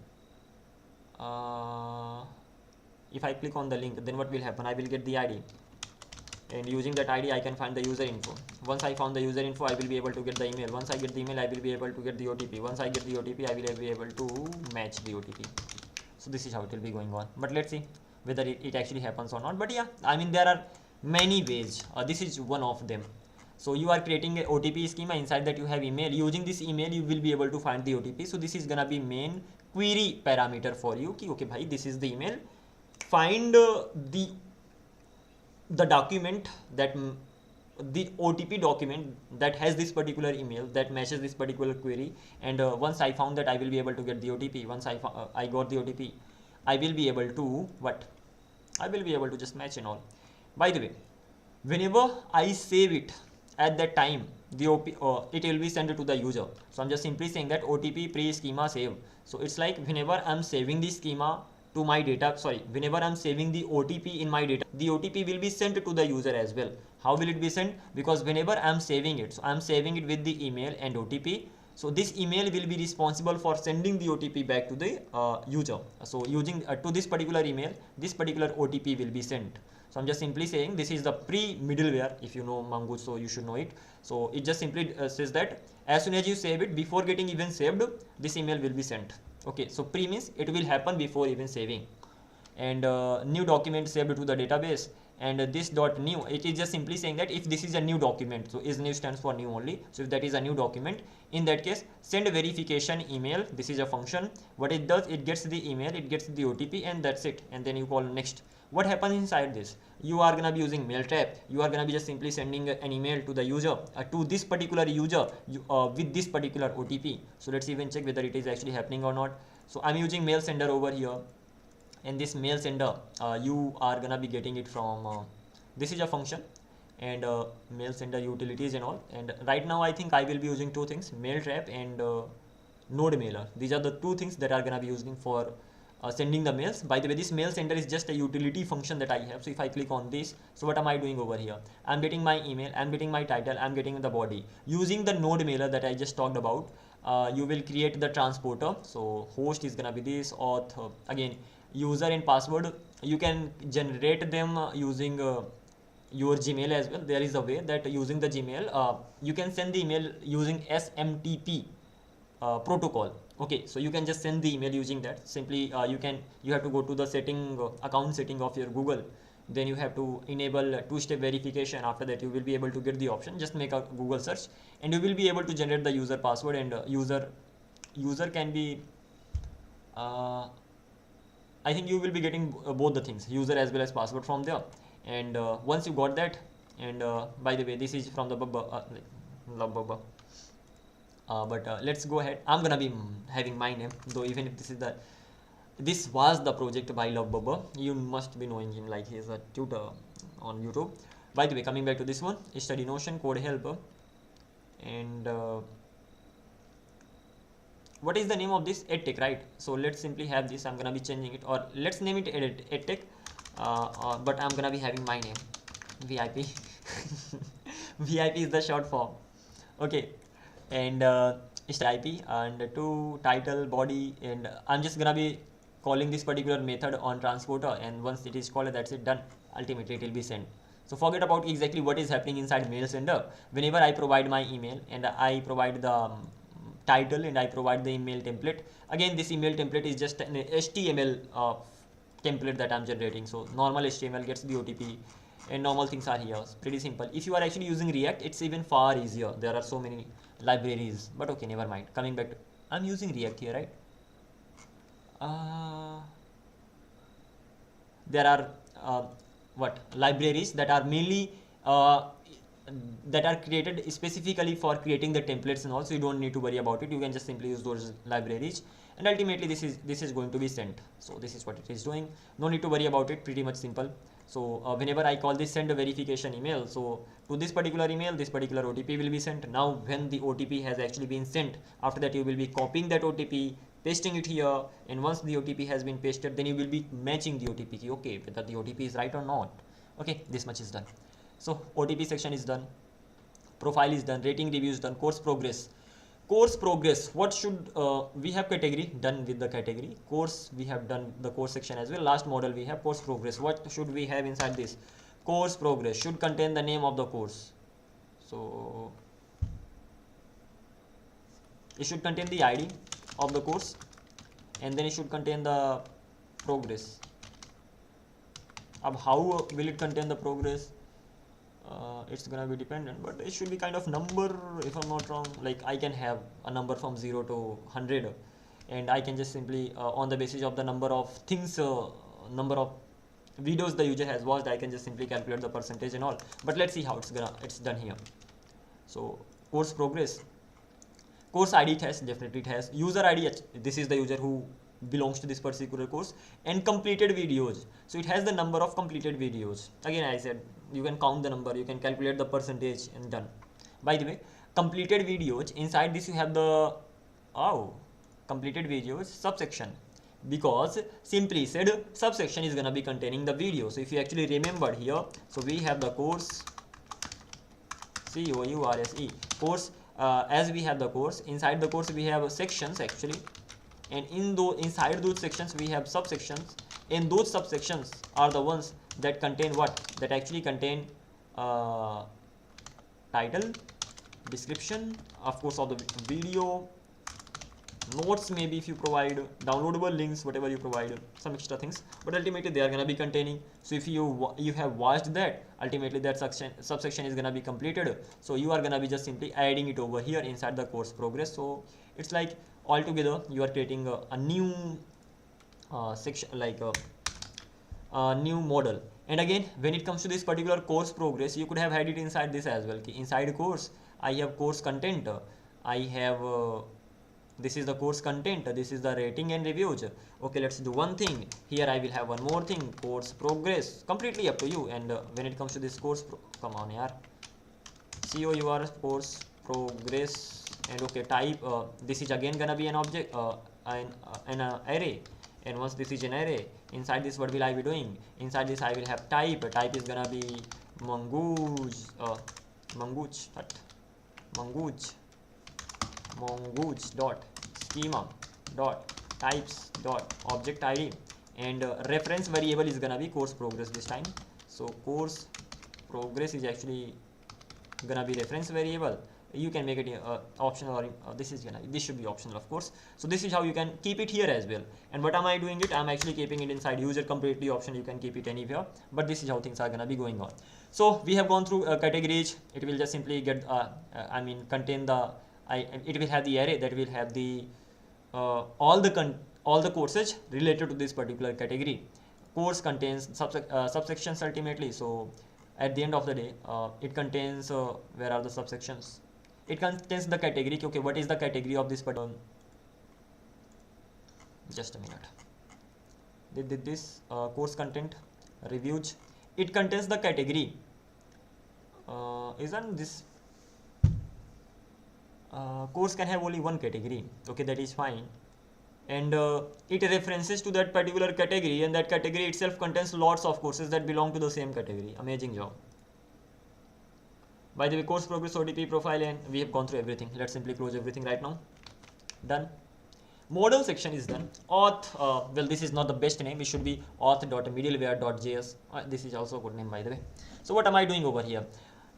if I click on the link, then what will happen? I will get the ID, and using that ID I can find the user info. Once I found the user info, I will be able to get the email. Once I get the email, I will be able to get the OTP. Once I get the OTP, I will be able to match the OTP. So this is how it will be going on. But let's see whether it actually happens or not. But yeah, I mean, there are many ways. This is one of them. So you are creating a OTP schema. Inside that you have email. Using this email, you will be able to find the OTP. So this is gonna be main query parameter for you. Ki, okay, bhai, this is the email. Find the document that the OTP document that has this particular email that matches this particular query, and once I found that, I will be able to get the OTP. Once I got the OTP, I will be able to I will be able to just match and all. By the way, whenever I save it, at that time the it will be sent to the user. So I'm just simply saying that OTP pre schema save. So it's like whenever I'm saving the schema to my data, whenever I'm saving the OTP in my data, the OTP will be sent to the user as well. How will it be sent? Because whenever I'm saving it, so I'm saving it with the email and OTP. So this email will be responsible for sending the OTP back to the user. So using to this particular email, this particular OTP will be sent. So I'm just simply saying this is the pre-middleware. If you know Mongoose, so you should know it. So it just simply says that as soon as you save it, before getting even saved, this email will be sent. Okay, so pre means it will happen before even saving. And new document saved to the database, and this dot new, it is just simply saying that if this is a new document, so is new stands for new only. So if that is a new document, in that case send verification email. This is a function. What it does, it gets the email, it gets the OTP, and that's it. And then you call next. What happens inside this? You are gonna be using mail trap. You are gonna be just simply sending an email to the user, to this particular user, with this particular OTP. So let's even check whether it is actually happening or not. So I'm using mail sender over here, and this mail sender, you are gonna be getting it from this is a function, and mail sender utilities and all. And right now I think I will be using two things, mail trap and node mailer. These are the two things that are gonna be using for sending the mails. By the way, this mail sender is just a utility function that I have. So if I click on this, so what am I doing over here? I'm getting my email, I'm getting my title, I'm getting the body. Using the node mailer that I just talked about, you will create the transporter. So host is gonna be this, auth, again user and password. You can generate them using your Gmail as well. There is a way that using the Gmail, you can send the email using SMTP protocol. Okay, so you can just send the email using that. Simply you have to go to the account setting of your Google. Then you have to enable two-step verification. After that, you will be able to get the option. Just make a Google search, and you will be able to generate the user password, and user can be I think you will be getting both the things, user as well as password from there. And once you got that, and by the way, this is from the Bubba. But let's go ahead. I'm gonna be having my name, though even if this was the project by Love Bubba. You must be knowing him, like he's a tutor on YouTube. By the way, coming back to this one, study Notion code helper, and what is the name of this? EdTech, right? So let's simply have this. I'm gonna be changing it, or let's name it EdTech. But I'm gonna be having my name, VIP. VIP is the short form. Okay, and IP and to title body, and I'm just gonna be calling this particular method on transporter, and once it is called, that's it, done. Ultimately it will be sent. So forget about exactly what is happening inside mail sender. Whenever I provide my email and I provide the title and I provide the email template, again this email template is just an HTML template that I'm generating. So normal HTML gets the OTP, and normal things are here. It's pretty simple. If you are actually using React, it's even far easier. There are so many libraries, but okay, never mind. Coming back to, I'm using React here, right? There are libraries that are mainly that are created specifically for creating the templates and all, so you don't need to worry about it. You can just simply use those libraries, and ultimately this is going to be sent. So this is what it is doing. No need to worry about it. Pretty much simple. So whenever I call this send a verification email, so to this particular email, this particular OTP will be sent. Now when the OTP has actually been sent, after that you will be copying that OTP, pasting it here, and once the OTP has been pasted, then you will be matching the OTP key, okay, whether the OTP is right or not. Okay, this much is done. So OTP section is done, profile is done, rating review is done, course progress. Course progress, what should we have category, done with the category. Course, we have done the course section as well. Last model we have course progress. What should we have inside this? Course progress should contain the name of the course. So it should contain the ID of the course, and then it should contain the progress. How will it contain the progress? It's gonna be dependent, but it should be kind of number, if I'm not wrong. Like I can have a number from 0 to 100, and I can just simply on the basis of the number of things, number of videos the user has watched, I can just simply calculate the percentage and all. But let's see how it's done here. So course progress, course ID it has, definitely it has. User ID, this is the user who belongs to this particular course. And completed videos, so it has the number of completed videos. Again I said you can count the number, you can calculate the percentage, and done. By the way, completed videos, inside this you have the completed videos subsection, because simply said subsection is gonna be containing the video. So if you actually remembered here, so we have the course, course, as we have the course, inside the course we have sections actually, and inside those sections we have subsections, and those subsections are the ones that contain what? That actually contain title, description, of course, of the video, notes maybe if you provide, downloadable links, whatever you provide, some extra things, but ultimately they are gonna be containing. So if you have watched that, ultimately that subsection is gonna be completed. So you are gonna be just simply adding it over here inside the course progress. So it's like altogether you are creating a new section, like a new model. And again, when it comes to this particular course progress, you could have had it inside this as well. Inside course, I have course content, I have this is the course content, this is the rating and reviews. Okay, let's do one thing here. I will have one more thing, course progress, completely up to you. And when it comes to this course, come on yaar, COUR course progress, and okay, type, this is again gonna be an object, an array. And once this is an array, inside this what will I be doing? Inside this I will have type. Type is gonna be mongoose dot schema dot types dot object ID, and reference variable is gonna be course progress this time. So course progress is actually gonna be reference variable. You can make it optional, or this should be optional, of course. So this is how you can keep it here as well. And what am I doing it? I'm actually keeping it inside user, completely optional. You can keep it anywhere, but this is how things are gonna be going on. So we have gone through categories. It will just simply get contain the it will have the array that will have the all the courses related to this particular category. Course contains subsections ultimately. So at the end of the day, it contains where are the subsections? It contains the category. Okay, what is the category of this particular? Just a minute. This course content reviews. It contains the category. Isn't this course can have only one category? Okay, that is fine. And it references to that particular category, and that category itself contains lots of courses that belong to the same category. Amazing job. By the way, course progress, OTP profile, and we have gone through everything. Let's simply close everything right now. Done. Model section is done. Auth, well, this is not the best name. It should be auth.middleware.js. This is also a good name, by the way. So what am I doing over here?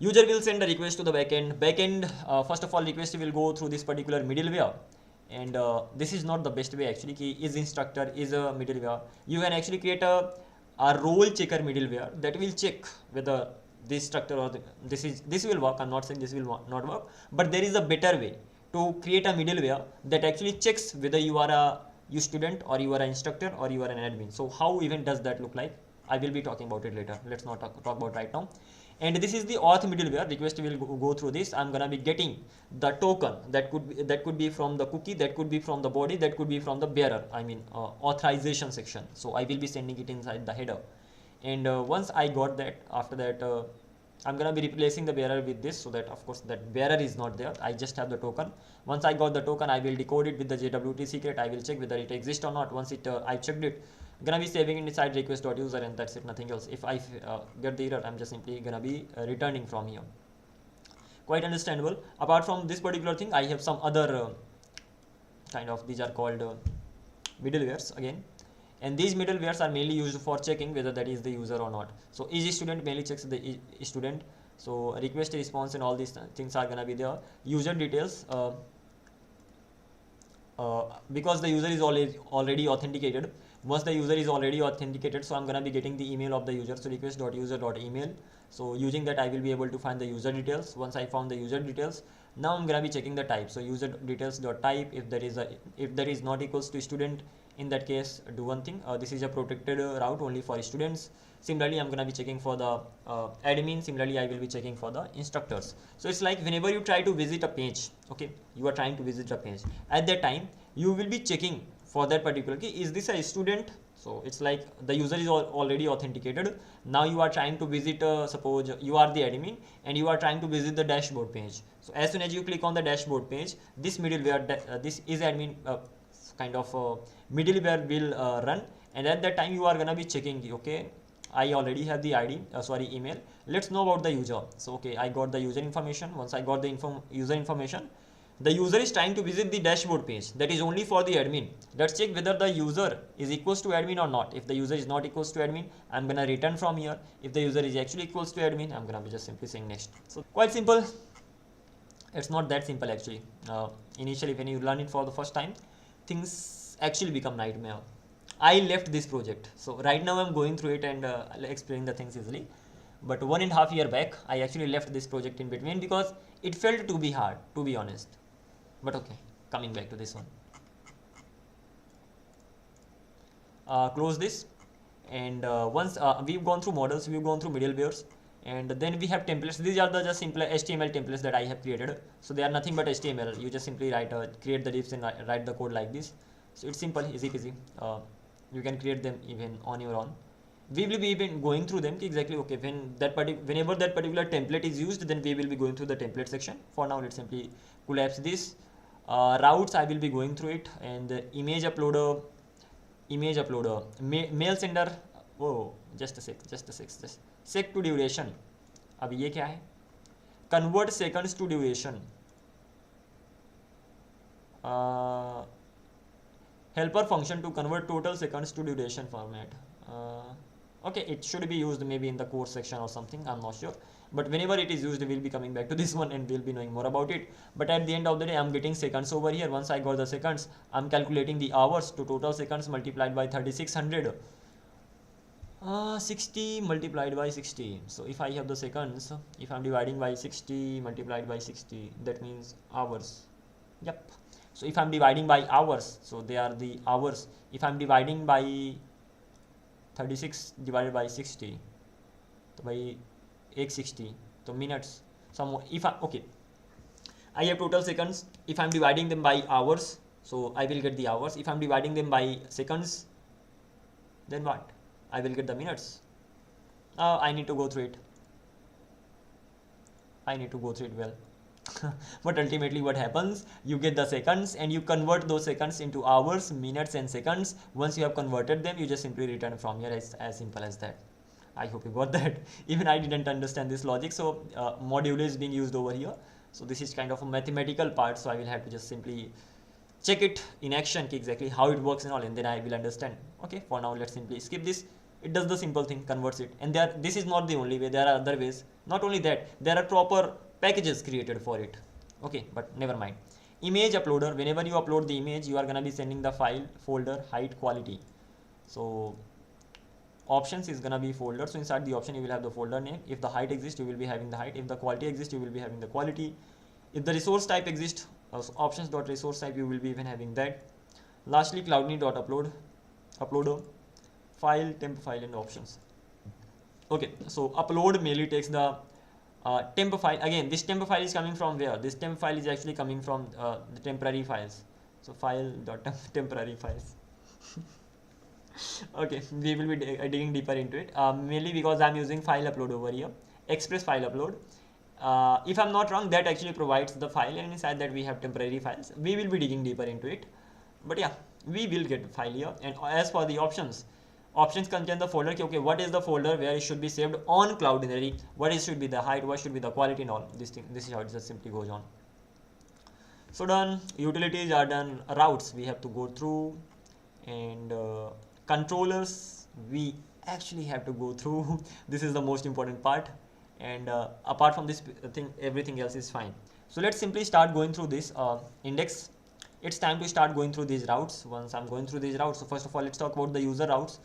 User will send a request to the backend. First of all, request will go through this particular middleware. And this is not the best way actually. Is instructor, is a middleware. You can actually create a role checker middleware that will check whether this structure or this will work. I'm not saying this will not work, but there is a better way to create a middleware that actually checks whether you are a student, or you are an instructor, or you are an admin. So how even does that look like? I will be talking about it later. Let's not talk about right now. And this is the auth middleware. Request will go through this. I'm gonna be getting the token that could be from the cookie, that could be from the body, that could be from the bearer. Authorization section. So I will be sending it inside the header. And once I got that, after that I'm gonna be replacing the bearer with this, so that of course that bearer is not there. I just have the token. Once I got the token, I will decode it with the JWT secret. I will check whether it exists or not. Once it I checked it, I'm gonna be saving it inside request.user, and that's it, nothing else. If I get the error, I'm just simply gonna be returning from here. Quite understandable. Apart from this particular thing, I have some other kind of, these are called middlewares again. And these middlewares are mainly used for checking whether that is the user or not. So each student mainly checks the student. So request, response, and all these things are gonna be there. User details, because the user is already authenticated. Once the user is already authenticated, so I'm gonna be getting the email of the user. So request.user.email. So using that, I will be able to find the user details. Once I found the user details, now I'm gonna be checking the type. So user details dot type. If that is not equals to student, in that case, do one thing. This is a protected route only for students. Similarly, I'm gonna be checking for the admin. Similarly, I will be checking for the instructors. So it's like whenever you try to visit a page, okay, you are trying to visit a page. At that time, you will be checking for that particular key. Is this a student? So it's like the user is already authenticated. Now you are trying to visit, suppose you are the admin and you are trying to visit the dashboard page. So as soon as you click on the dashboard page, this middleware, this is admin kind of middleware will run, and at that time you are gonna be checking, okay, I already have the ID, email. Let's know about the user. So okay, I got the user information. Once I got the user information, the user is trying to visit the dashboard page. That is only for the admin. Let's check whether the user is equals to admin or not. If the user is not equals to admin, I'm gonna return from here. If the user is actually equals to admin, I'm gonna be just simply saying next. So quite simple. It's not that simple actually. Initially, when you learn it for the first time, things actually become nightmare. I left this project. So right now I'm going through it and explaining the things easily. But 1.5 years back, I actually left this project in between because it felt to be hard, to be honest. But okay, coming back to this one. Close this, and once we've gone through models, we've gone through middlewares, and then we have templates. These are the just simple HTML templates that I have created. So they are nothing but HTML. You just simply create the divs and write the code like this. So it's simple, easy peasy. You can create them even on your own. We will be even going through them exactly. Okay, whenever that particular template is used, then we will be going through the template section. For now, let's simply collapse this. Routes, I will be going through it, and image uploader, mail sender. Oh, just a sec to duration. अब ये क्या है? Convert seconds to duration. Helper function to convert total seconds to duration format. Okay, it should be used maybe in the course section or something, I'm not sure. But whenever it is used, we'll be coming back to this one and we'll be knowing more about it. But at the end of the day, I'm getting seconds over here. Once I got the seconds, I'm calculating the hours to total seconds multiplied by 3600. 60 multiplied by 60. So if I have the seconds, if I'm dividing by 60 multiplied by 60, that means hours. Yep. So if I'm dividing by hours, so they are the hours. If I'm dividing by 36 divided by 60, so by 860, so minutes. I have total seconds. If I'm dividing them by hours, so I will get the hours. If I'm dividing them by seconds, then what? I will get the minutes. I need to go through it. Well. But ultimately what happens, you get the seconds and you convert those seconds into hours, minutes and seconds. Once you have converted them, you just simply return from here. As simple as that. I hope you got that. Even I didn't understand this logic. So module is being used over here. So this is kind of a mathematical part. So I will have to just simply check it in action, exactly how it works and all, and then I will understand. Okay, for now let's simply skip this. It does the simple thing, converts it. And this is not the only way. There are other ways. Not only that, there are proper packages created for it. Okay, but never mind. Image uploader, whenever you upload the image, you are gonna be sending the file, folder, height, quality. So options is gonna be folder. So inside the option you will have the folder name. If the height exists, you will be having the height. If the quality exists, you will be having the quality. If the resource type exists, options.resource type, you will be even having that. Lastly, uploader, file, temp file, and options. Okay, so upload mainly takes the temp file. Again, this temp file is coming from where? This temp file is actually coming from the temporary files. So file.temporary files. Okay, we will be digging deeper into it, mainly because I'm using file upload over here, express file upload. If I'm not wrong, that actually provides the file, and inside that we have temporary files. We will be digging deeper into it, but yeah, we will get the file here. And as for the options, options contain the folder. Okay, what is the folder where it should be saved on Cloudinary? What is should be the height? What should be the quality and all this thing? This is how it just simply goes on. So done. Utilities are done. Routes we have to go through, and controllers we actually have to go through. This is the most important part, and apart from this thing, everything else is fine. So let's simply start going through this index. It's time to start going through these routes. Once I'm going through these routes, so first of all, let's talk about the user routes.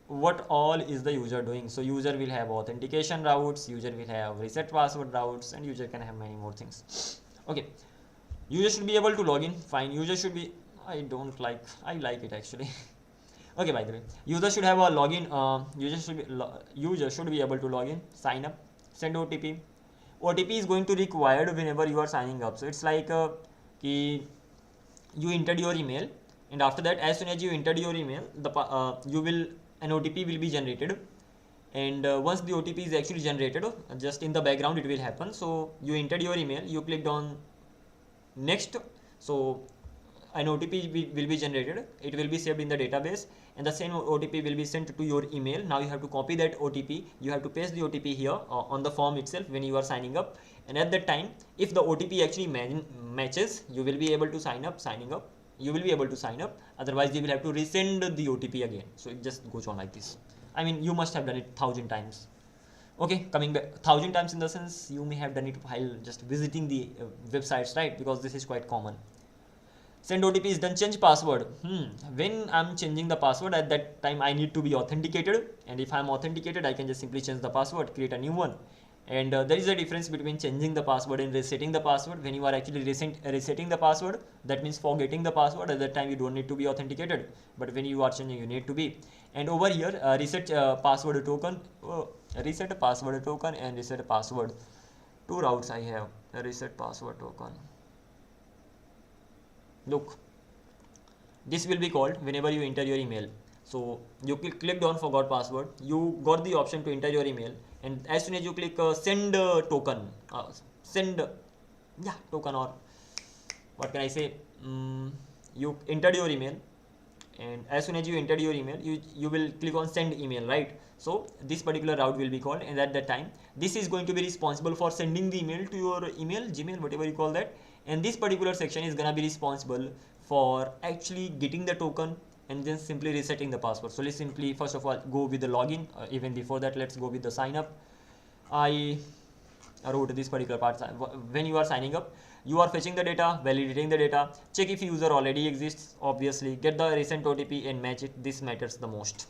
What all is the user doing? So user will have authentication routes, user will have reset password routes, and user can have many more things. Okay, user should be able to log in. Fine. User should be, I like it actually. Okay, by the way, user should have a login. User should be able to log in, sign up, send OTP. OTP is going to be required whenever you are signing up. So it's like you entered your email, and after that, as soon as you entered your email, an OTP will be generated. And once the OTP is actually generated, just in the background it will happen. So you entered your email, you clicked on next, so an OTP will be generated. It will be saved in the database, and the same OTP will be sent to your email. Now you have to copy that OTP. You have to paste the OTP here on the form itself when you are signing up. And at that time, if the OTP actually matches, you will be able to sign up. You will be able to sign up. Otherwise, you will have to resend the OTP again. So it just goes on like this. I mean, you must have done it 1,000 times. Okay, coming back 1,000 times in the sense you may have done it while just visiting the websites, right? Because this is quite common. Send OTP is done. Change password. When I'm changing the password, at that time I need to be authenticated, and if I'm authenticated, I can just simply change the password, create a new one. And there is a difference between changing the password and resetting the password. When you are actually resetting the password, that means forgetting the password. At that time you don't need to be authenticated, but when you are changing, you need to be. And over here, reset password token, reset a password token and reset a password. Two routes I have. Reset password token. Look, this will be called whenever you enter your email. So you clicked on forgot password, you got the option to enter your email, and as soon as you click send token, token, or what can I say, you entered your email, and as soon as you entered your email, you will click on send email, right? So this particular route will be called, and at that time this is going to be responsible for sending the email to your email, Gmail, whatever you call that. And this particular section is gonna be responsible for actually getting the token and then simply resetting the password. So let's simply first of all go with the login. Even before that, let's go with the sign up. I wrote this particular part. When you are signing up, you are fetching the data, validating the data, check if user already exists, obviously, get the recent OTP and match it. This matters the most.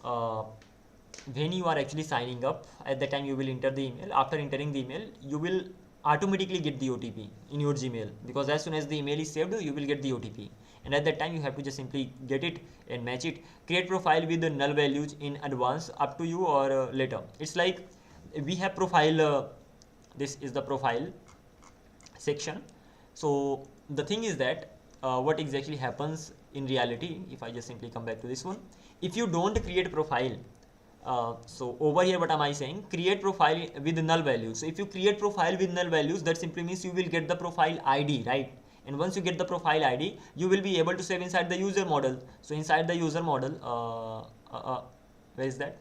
When you are actually signing up, at the time you will enter the email. After entering the email, you will automatically get the OTP in your Gmail, because as soon as the email is saved, you will get the OTP, and at that time you have to just simply get it and match it. Create profile with the null values in advance, up to you, or later. It's like we have profile, this is the profile section. So the thing is that what exactly happens in reality, if I just simply come back to this one, if you don't create profile, so over here what am I saying, create profile with null values. So if you create profile with null values, that simply means you will get the profile ID, right? And once you get the profile ID, you will be able to save inside the user model. So inside the user model, where is that?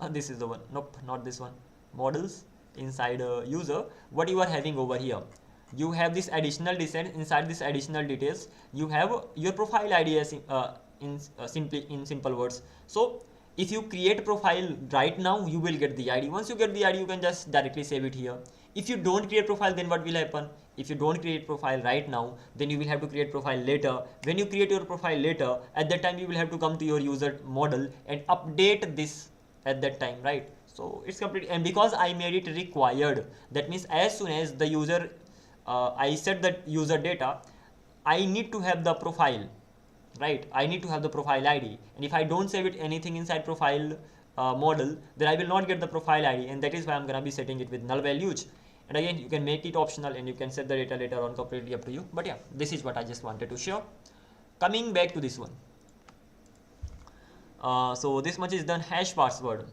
This is the one. Nope, not this one. Models, inside user, what you are having over here, you have this additional descent. Inside this additional details, you have your profile ID as in simple words. So if you create profile right now, you will get the ID. Once you get the ID, you can just directly save it here. If you don't create profile, then what will happen? If you don't create profile right now, then you will have to create profile later. When you create your profile later, at that time you will have to come to your user model and update this at that time, right? So it's complete. And because I made it required, that means as soon as the user I set the user data, I need to have the profile, right? I need to have the profile ID, and if I don't save it anything inside profile model, then I will not get the profile ID, and that is why I'm gonna be setting it with null values. And again, you can make it optional, and you can set the data later on, completely up to you. But yeah, this is what I just wanted to show. Coming back to this one. So this much is done. Hash password.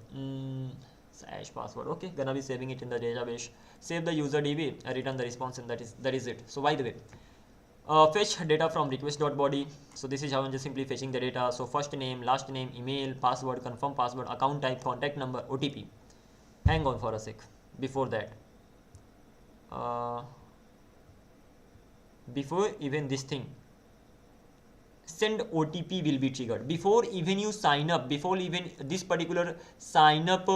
Hash password. Okay, gonna be saving it in the database. Save the user DB. Return the response, and that is it. So by the way, fetch data from request.body. So this is how I'm just simply fetching the data. So first name, last name, email, password, confirm password, account type, contact number, OTP. Hang on for a sec. Before that, before even this thing, send OTP will be triggered. Before even you sign up, before even this particular sign up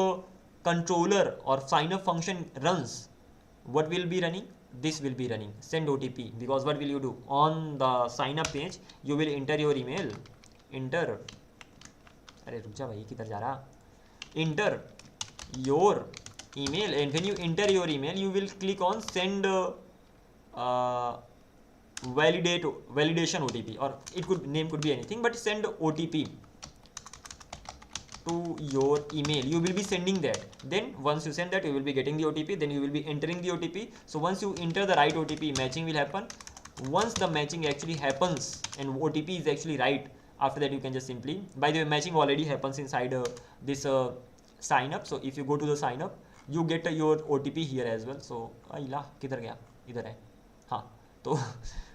controller or sign up function runs, what will be running? This will be running, send OTP. Because what will you do? On the sign up page, you will enter your email. Enter. अरे रुक जा भाई, किधर जा रहा? Enter your email, and when you enter your email, you will click on send validation OTP, or it could name could be anything, but send OTP to your email. You will be sending that. Then once you send that, you will be getting the OTP. Then you will be entering the OTP. So once you enter the right OTP, matching will happen. Once the matching actually happens and OTP is actually right, after that you can just simply, by the way, matching already happens inside this sign up. So if you go to the sign up, you get your OTP here as well. So आइला किधर गया? इधर है. हाँ, तो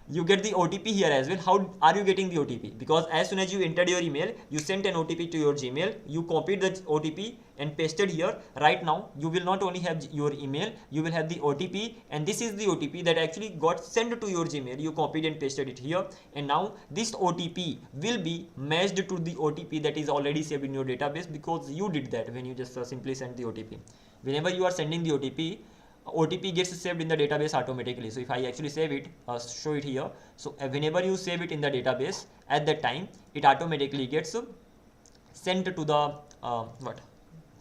you get the OTP here as well. How are you getting the OTP? Because as soon as you entered your email, you sent an OTP to your Gmail, you copied the OTP and pasted here. Right now, you will not only have your email, you will have the OTP, and this is the OTP that actually got sent to your Gmail. You copied and pasted it here, and now this OTP will be matched to the OTP that is already saved in your database, because you did that when you just simply sent the OTP. Whenever you are sending the OTP gets saved in the database automatically. So if I actually save it, show it here. So whenever you save it in the database, at that time it automatically gets sent to the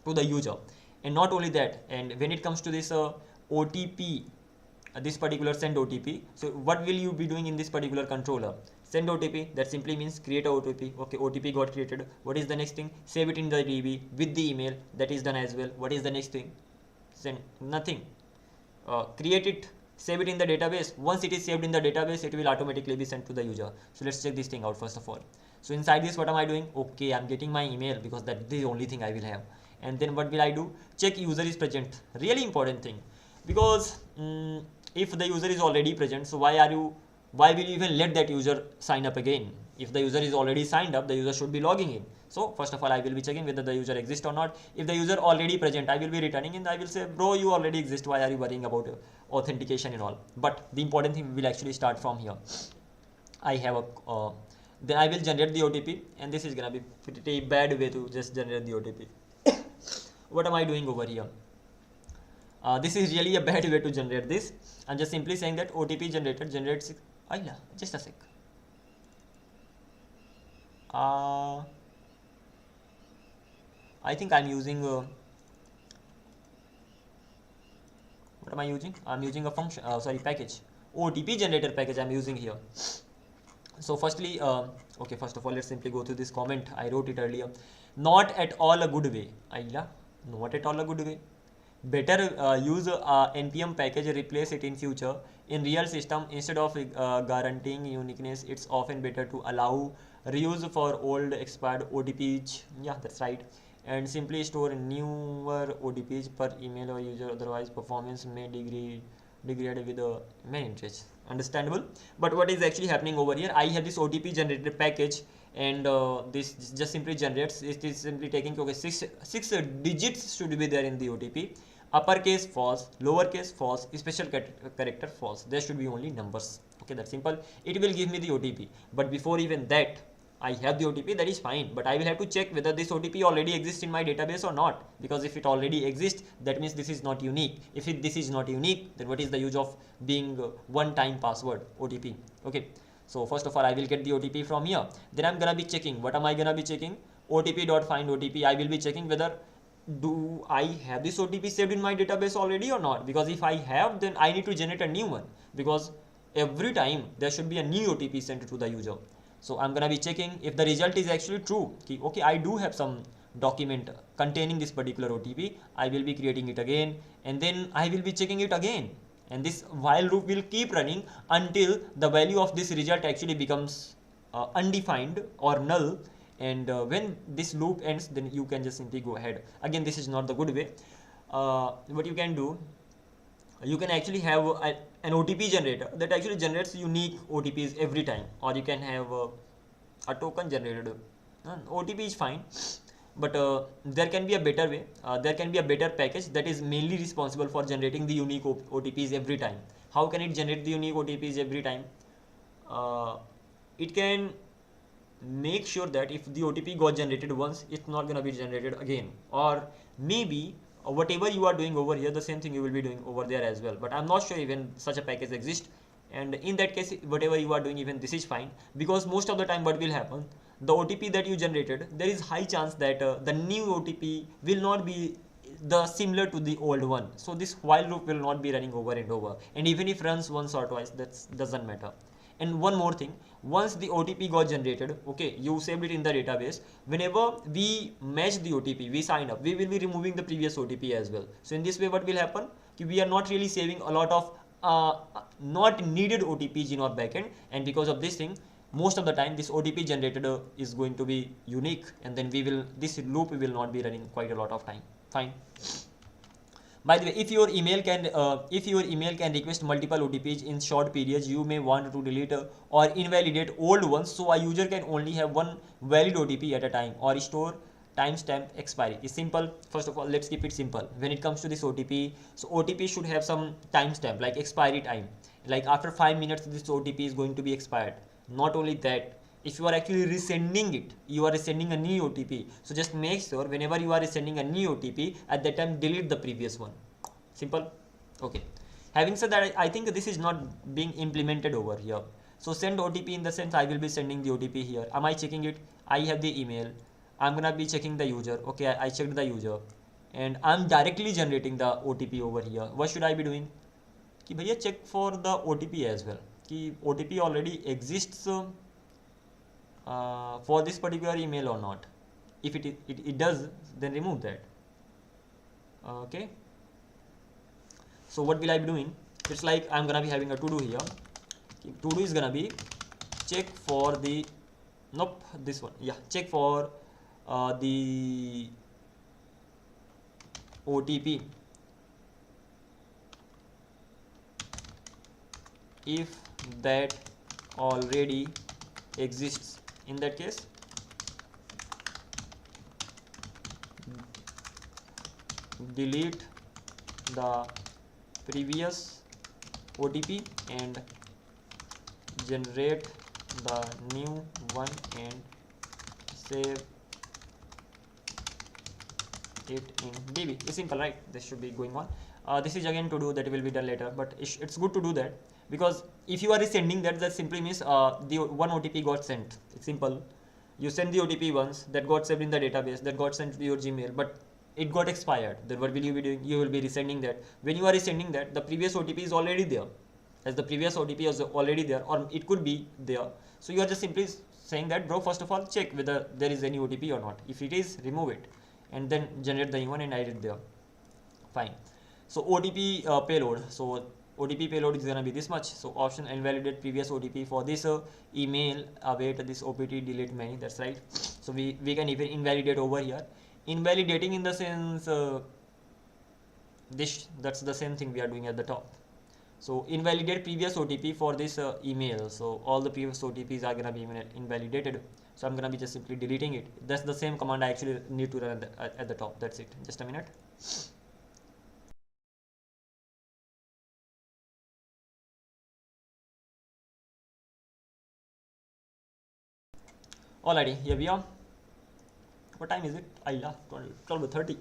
to the user. And not only that, and when it comes to this OTP, this particular send OTP, so what will you be doing in this particular controller? Send OTP, that simply means create a OTP. Okay, OTP got created. What is the next thing? Save it in the DB with the email. That is done as well. What is the next thing? Send nothing. Create it, save it in the database. Once it is saved in the database, it will automatically be sent to the user. So let's check this thing out first of all. So inside this, what am I doing? Okay, I'm getting my email because that's the only thing I will have. And then what will I do? Check user is present. Really important thing, because if the user is already present, so why will you even let that user sign up again? If the user is already signed up, the user should be logging in. So first of all, I will be checking whether the user exists or not. If the user already present, I will be returning, and I will say, bro, you already exist. Why are you worrying about authentication and all? But the important thing will actually start from here. I have a then I will generate the OTP, and this is gonna be pretty bad way to just generate the OTP. What am I doing over here? This is really a bad way to generate this. I'm just simply saying that OTP generated generates. Just a sec. I think I'm using what am I using? I'm using a function, package, OTP generator package I'm using here. So firstly, okay, first of all, let's simply go through this comment. I wrote it earlier. Not at all a good way. Not at all a good way. Better use npm package, replace it in future. In real system, instead of guaranteeing uniqueness, it's often better to allow reuse for old expired OTPs. Yeah, that's right. And simply store newer OTPs per email or user, otherwise performance may degrade with many interest. Understandable. But what is actually happening over here? I have this OTP generated package, and this just simply generates. It is simply taking, okay, six digits should be there in the OTP. Uppercase false, lowercase false, special character false. There should be only numbers. Okay, that's simple. It will give me the OTP. But before even that, I have the OTP, that is fine, but I will have to check whether this OTP already exists in my database or not, because if it already exists, that means this is not unique. If this is not unique, then what is the use of being one-time password OTP? Okay, so first of all, I will get the OTP from here. Then I'm gonna be checking. What am I gonna be checking? OTP.find OTP. I will be checking whether do I have this OTP saved in my database already or not, because if I have, then I need to generate a new one, because every time there should be a new OTP sent to the user. So I'm gonna be checking if the result is actually true. Okay, I do have some document containing this particular OTP. I will be creating it again, and then I will be checking it again. And this while loop will keep running until the value of this result actually becomes undefined or null, and when this loop ends, then you can just simply go ahead. Again, this is not the good way. What you can do, you can actually have an OTP generator that actually generates unique OTPs every time, or you can have a token generated. OTP is fine, but there can be a better way. There can be a better package that is mainly responsible for generating the unique OTPs every time. How can it generate the unique OTPs every time? It can make sure that if the OTP got generated once, it's not gonna be generated again, or maybe whatever you are doing over here, the same thing you will be doing over there as well. But I'm not sure even such a package exists, and in that case, whatever you are doing, even this is fine, because most of the time what will happen, the OTP that you generated, there is high chance that the new OTP will not be the similar to the old one, so this while loop will not be running over and over, and even if runs once or twice, that doesn't matter. And one more thing, once the OTP got generated, okay, you saved it in the database. Whenever we match the OTP, we sign up, we will be removing the previous OTP as well. So in this way, what will happen? We are not really saving a lot of not needed OTPs in our backend, and because of this thing, most of the time this OTP generated is going to be unique, and then this loop will not be running quite a lot of time. Fine. By the way, if your email can request multiple OTPs in short periods, you may want to delete or invalidate old ones, so a user can only have one valid OTP at a time, or store timestamp expiry. It's simple. First of all, let's keep it simple. When it comes to this OTP, so OTP should have some timestamp, like expiry time. Like after 5 minutes, this OTP is going to be expired. Not only that, if you are actually resending it, you are resending a new OTP. So just make sure whenever you are resending a new OTP, at that time delete the previous one. Simple. Okay. Having said that, I think this is not being implemented over here. So send OTP in the sense I will be sending the OTP here. Am I checking it? I have the email. I'm gonna be checking the user. Okay, I checked the user, and I'm directly generating the OTP over here. What should I be doing? Ki bhaiya check for the OTP as well. Ki OTP already exists for this particular email or not. If it does, then remove that. Okay. So what will I be doing? It's like I'm gonna be having a to-do here. To-do is gonna be check for the this one. Yeah, check for the OTP if that already exists. In that case, delete the previous OTP and generate the new one and save it in DB. It's simple, right? This should be going on. This is again to do that will be done later, but it's good to do that, because if you are sending that simply means the one OTP got sent. It's simple. You send the OTP once, that got saved in the database, that got sent to your Gmail, but it got expired. Then what will you be doing? You will be resending that. When you are resending that, the previous OTP is already there, as the previous OTP is already there, or it could be there. So you are just simply saying that, bro, first of all, check whether there is any OTP or not. If it is, remove it, and then generate the new one and add it there. Fine. So OTP payload. So OTP payload is gonna be this much. So option invalidate previous OTP for this email await this OPT delete many. That's right. So we can even invalidate over here. Invalidating in the sense that's the same thing we are doing at the top. So invalidate previous OTP for this email. So all the previous OTPs are gonna be invalidated. So I'm gonna be just simply deleting it. That's the same command I actually need to run at the top. That's it. Just a minute. Alrighty, here we are. What time is it? आइला 12:30.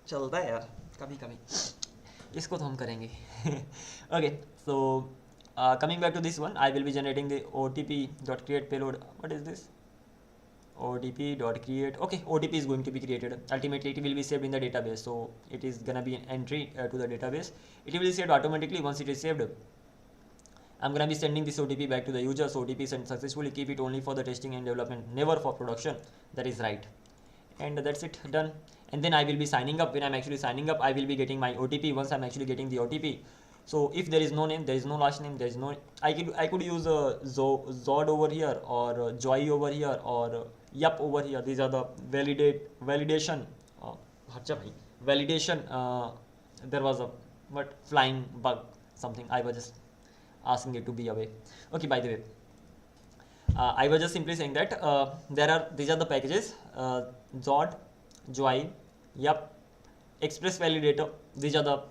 चलता है यार कभी कभी इसको तो हम करेंगे. Okay, so coming back to this one, I will be generating the OTP.create payload. What is this? OTP.create. Okay, OTP is going to be created. Ultimately, it will be saved in the database. So it is gonna be an entry to the database. It will be saved automatically once it is saved. I'm gonna be sending this OTP back to the user. So OTP sent successfully. Keep it only for the testing and development, never for production. That is right. And that's it, done. And then I will be signing up. When I'm actually signing up, I will be getting my OTP. Once I'm actually getting the OTP, So if there is no name, there is no last name, there is no, I could use Zod over here, or Joy over here, or Yup over here. These are the validation. Hacha bhai, validation. There was a flying bug, something. I was just asking it to be away. Okay, by the way, I was just simply saying that these are the packages, Zod, Joy, Yup, Express Validator. These are the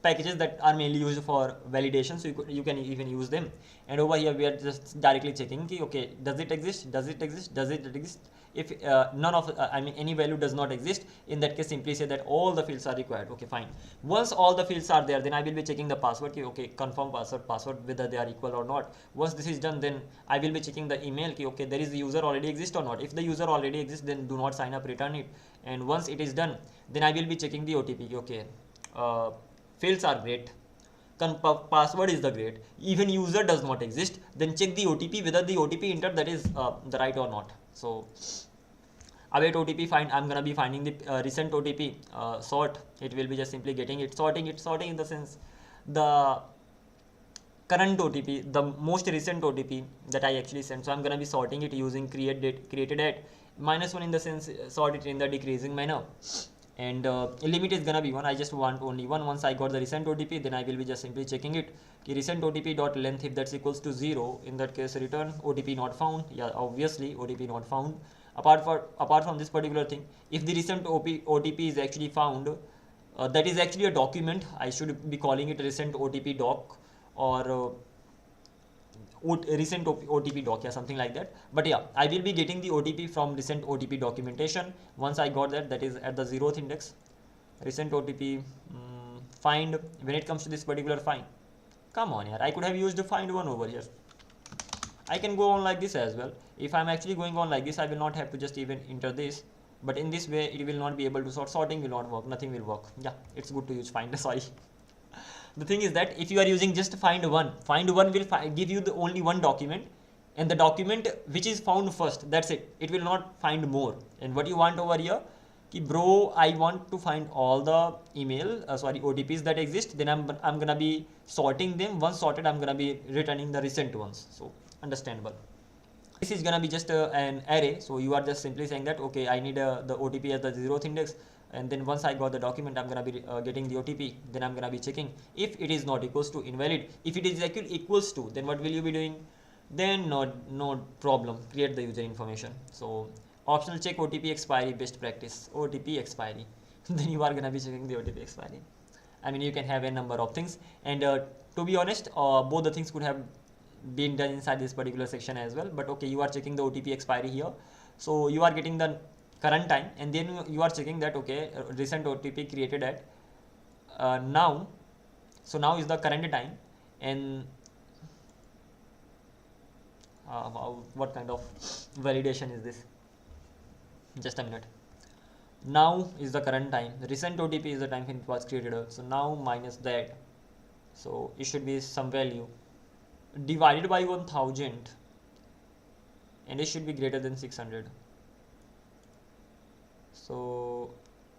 packages that are mainly used for validation, so you can even use them. And over here we are just directly checking ki, okay, does it exist, does it exist, does it exist. If none of I mean any value does not exist, in that case simply say that all the fields are required. Okay, fine. Once all the fields are there, then I will be checking the password ki, okay, confirm password whether they are equal or not. Once this is done, then I will be checking the email ki, okay, there is the user already exist or not. If the user already exists, then do not sign up, return it. And once it is done, then I will be checking the OTP. Okay, fields are great, password is the great, even user does not exist, then check the OTP whether the OTP entered that is the right or not. So await OTP, find, I'm gonna be finding the recent OTP, sort, it will be just simply getting it, sorting in the sense the current OTP, the most recent OTP that I actually sent. So I'm gonna be sorting it using created at -1, in the sense sort it in the decreasing manner. And limit is gonna be 1. I just want only 1. Once I got the recent OTP, then I will be just simply checking it. Recent OTP dot length, if that's equals to 0, in that case return OTP not found. Yeah, obviously OTP not found. Apart from this particular thing, if the recent OTP is actually found, that is actually a document. I should be calling it recent OTP doc, or recent OTP doc, yeah, something like that. But yeah, I will be getting the OTP from recent OTP documentation. Once I got that is at the 0th index. Recent OTP, find, when it comes to this particular find, come on here, I could have used find one over here. I can go on like this as well. If I'm actually going on like this, I will not have to just even enter this, but in this way it will not be able to sorting will not work, nothing will work. Yeah, it's good to use find. Sorry. The thing is that if you are using just find one will give you the only one document, and the document which is found first, that's it. It will not find more. And what you want over here, ki bro, I want to find all the OTPs that exist. Then I'm gonna be sorting them. Once sorted, I'm gonna be returning the recent ones. So understandable. This is gonna be just an array. So you are just simply saying that, okay, I need the OTP at the 0th index. And then once I got the document, I'm gonna be getting the OTP. Then I'm gonna be checking if it is not equals to invalid. If it is actually equals to, then what will you be doing? Then no problem. Create the user information. So optional check OTP expiry, best practice. OTP expiry. Then you are gonna be checking the OTP expiry. I mean, you can have a number of things. And to be honest, both the things could have been done inside this particular section as well. But okay, you are checking the OTP expiry here. So you are getting the current time, and then you are checking that, okay, recent OTP created at now. So now is the current time, and what kind of validation is this? Just a minute. Now is the current time, recent OTP is the time when it was created. So now minus that, so it should be some value divided by 1000, and it should be greater than 600. So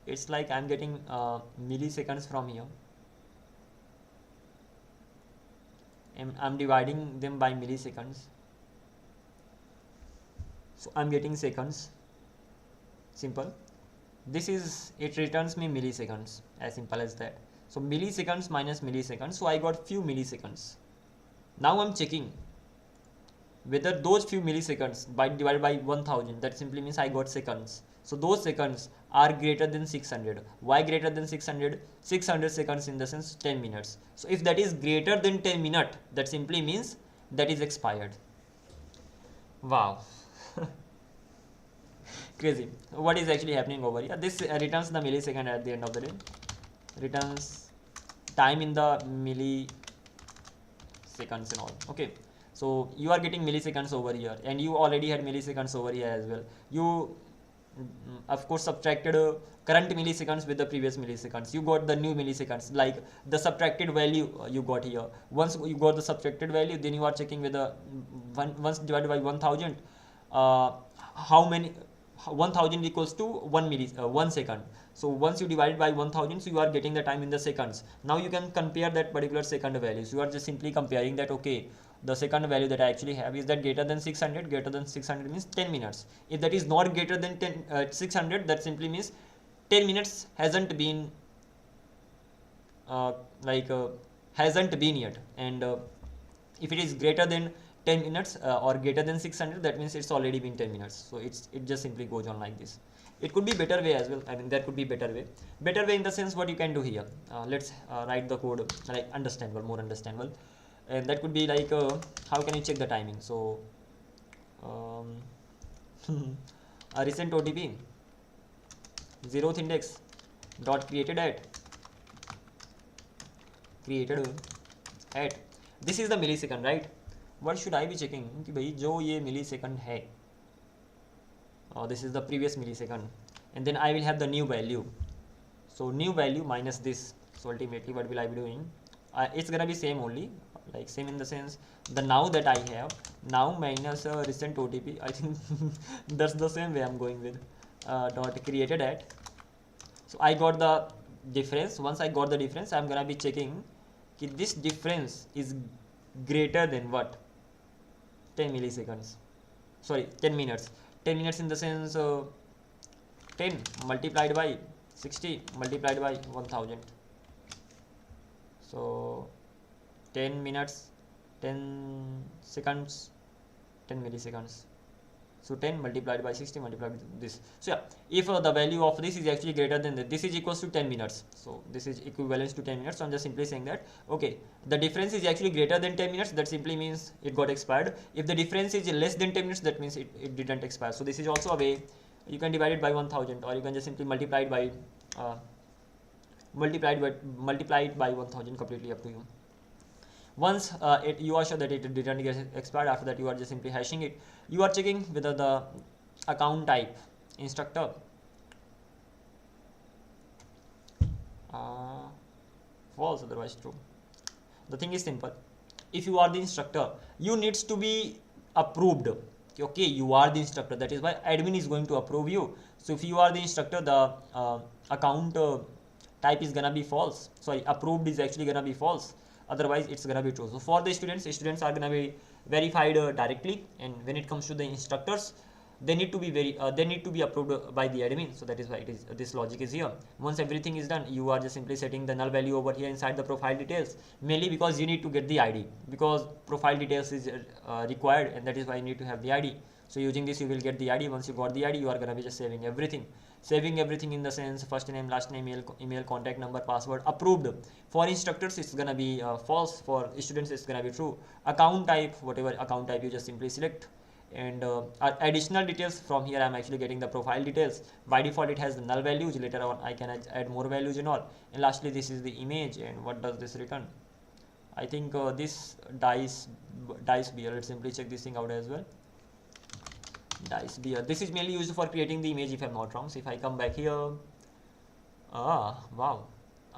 it's like I'm getting milliseconds from here, and I'm dividing them by milliseconds. So I'm getting seconds. Simple. This is, it returns me milliseconds, as simple as that. So milliseconds minus milliseconds. So I got few milliseconds. Now I'm checking whether those few milliseconds divided by 1000, that simply means I got seconds. So those seconds are greater than 600. Why greater than 600? 600 seconds in the sense 10 minutes. So if that is greater than 10 minutes, that simply means that is expired. Wow. Crazy. What is actually happening over here? This returns the millisecond at the end of the day. Returns time in the milliseconds and all. Okay. So you are getting milliseconds over here, and you already had milliseconds over here as well. You of course subtracted current milliseconds with the previous milliseconds. You got the new milliseconds, like the subtracted value you got here. Once you got the subtracted value, then you are checking with the once divided by 1000, how many 1000 equals to 1 second. So once you divide it by 1000, so you are getting the time in the seconds. Now you can compare that particular second value. So you are just simply comparing that, okay, the second value that I actually have, is that greater than 600? Greater than 600 means 10 minutes. If that is not greater than 600, that simply means 10 minutes hasn't been uh, like uh, hasn't been yet. And if it is greater than 10 minutes or greater than 600, that means it's already been 10 minutes. So it just simply goes on like this. It could be better way as well. I mean, there could be better way in the sense, what you can do here, let's write the code like understandable, more understandable. And that could be like, how can you check the timing? So um, a recent OTP 0th index dot created at this is the millisecond, right? What should I be checking कि भाई जो ये millisecond है, this is the previous millisecond, and then I will have the new value. So new value minus this. So ultimately what will I be doing? It's gonna be same only, like same in the sense, the now that I have, now minus recent OTP. I think that's the same way I'm going with, dot created at. So I got the difference. Once I got the difference, I'm gonna be checking कि this difference is greater than what? 10 milliseconds. Sorry, 10 minutes. 10 minutes in the sense, 10 multiplied by 60 multiplied by 1000. So 10 minutes, 10 seconds, 10 milliseconds. So 10 multiplied by 60 multiplied with this. So yeah, if the value of this is actually greater than this is equals to 10 minutes. So this is equivalent to 10 minutes. So I'm just simply saying that, okay, the difference is actually greater than 10 minutes. That simply means it got expired. If the difference is less than 10 minutes, that means it didn't expire. So this is also a way. You can divide it by 1000, or you can just simply multiply it by multiplied by 1000, completely up to you. Once you are sure that it didn't get expired, after that you are just simply hashing it. You are checking whether the account type instructor false, otherwise true. The thing is simple. If you are the instructor, you needs to be approved. Okay, you are the instructor, that is why admin is going to approve you. So if you are the instructor, the account type is gonna be false. Sorry, approved is actually gonna be false, otherwise it's gonna be true. So for the students are gonna be verified directly, and when it comes to the instructors, they need to be approved by the admin. So that is why it is, this logic is here. Once everything is done, you are just simply setting the null value over here inside the profile details, mainly because you need to get the ID, because profile details is required, and that is why you need to have the ID. So using this you will get the ID. Once you got the ID, you are gonna be just saving everything in the sense, first name, last name, email, contact number, password, approved. For instructors it's gonna be false, for students it's gonna be true. Account type, whatever account type you just simply select, and additional details from here I'm actually getting the profile details. By default it has the null values, later on I can add more values and all. And lastly this is the image, and what does this return? I think this dice beer, let's simply check this thing out as well. Dice beer, this is mainly used for creating the image if I'm not wrong. So if I come back here, wow,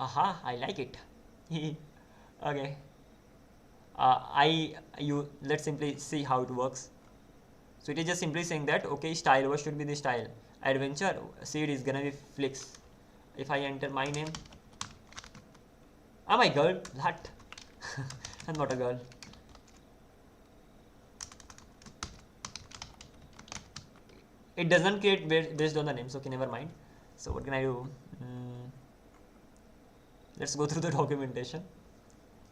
I like it. Okay, let's simply see how it works. So it is just simply saying that, okay, style, what should be the style? Adventure, seed is gonna be flicks. If I enter my name, am I girl? That I'm not a girl. It doesn't create based on the names. Okay, never mind. So what can I do? Let's go through the documentation.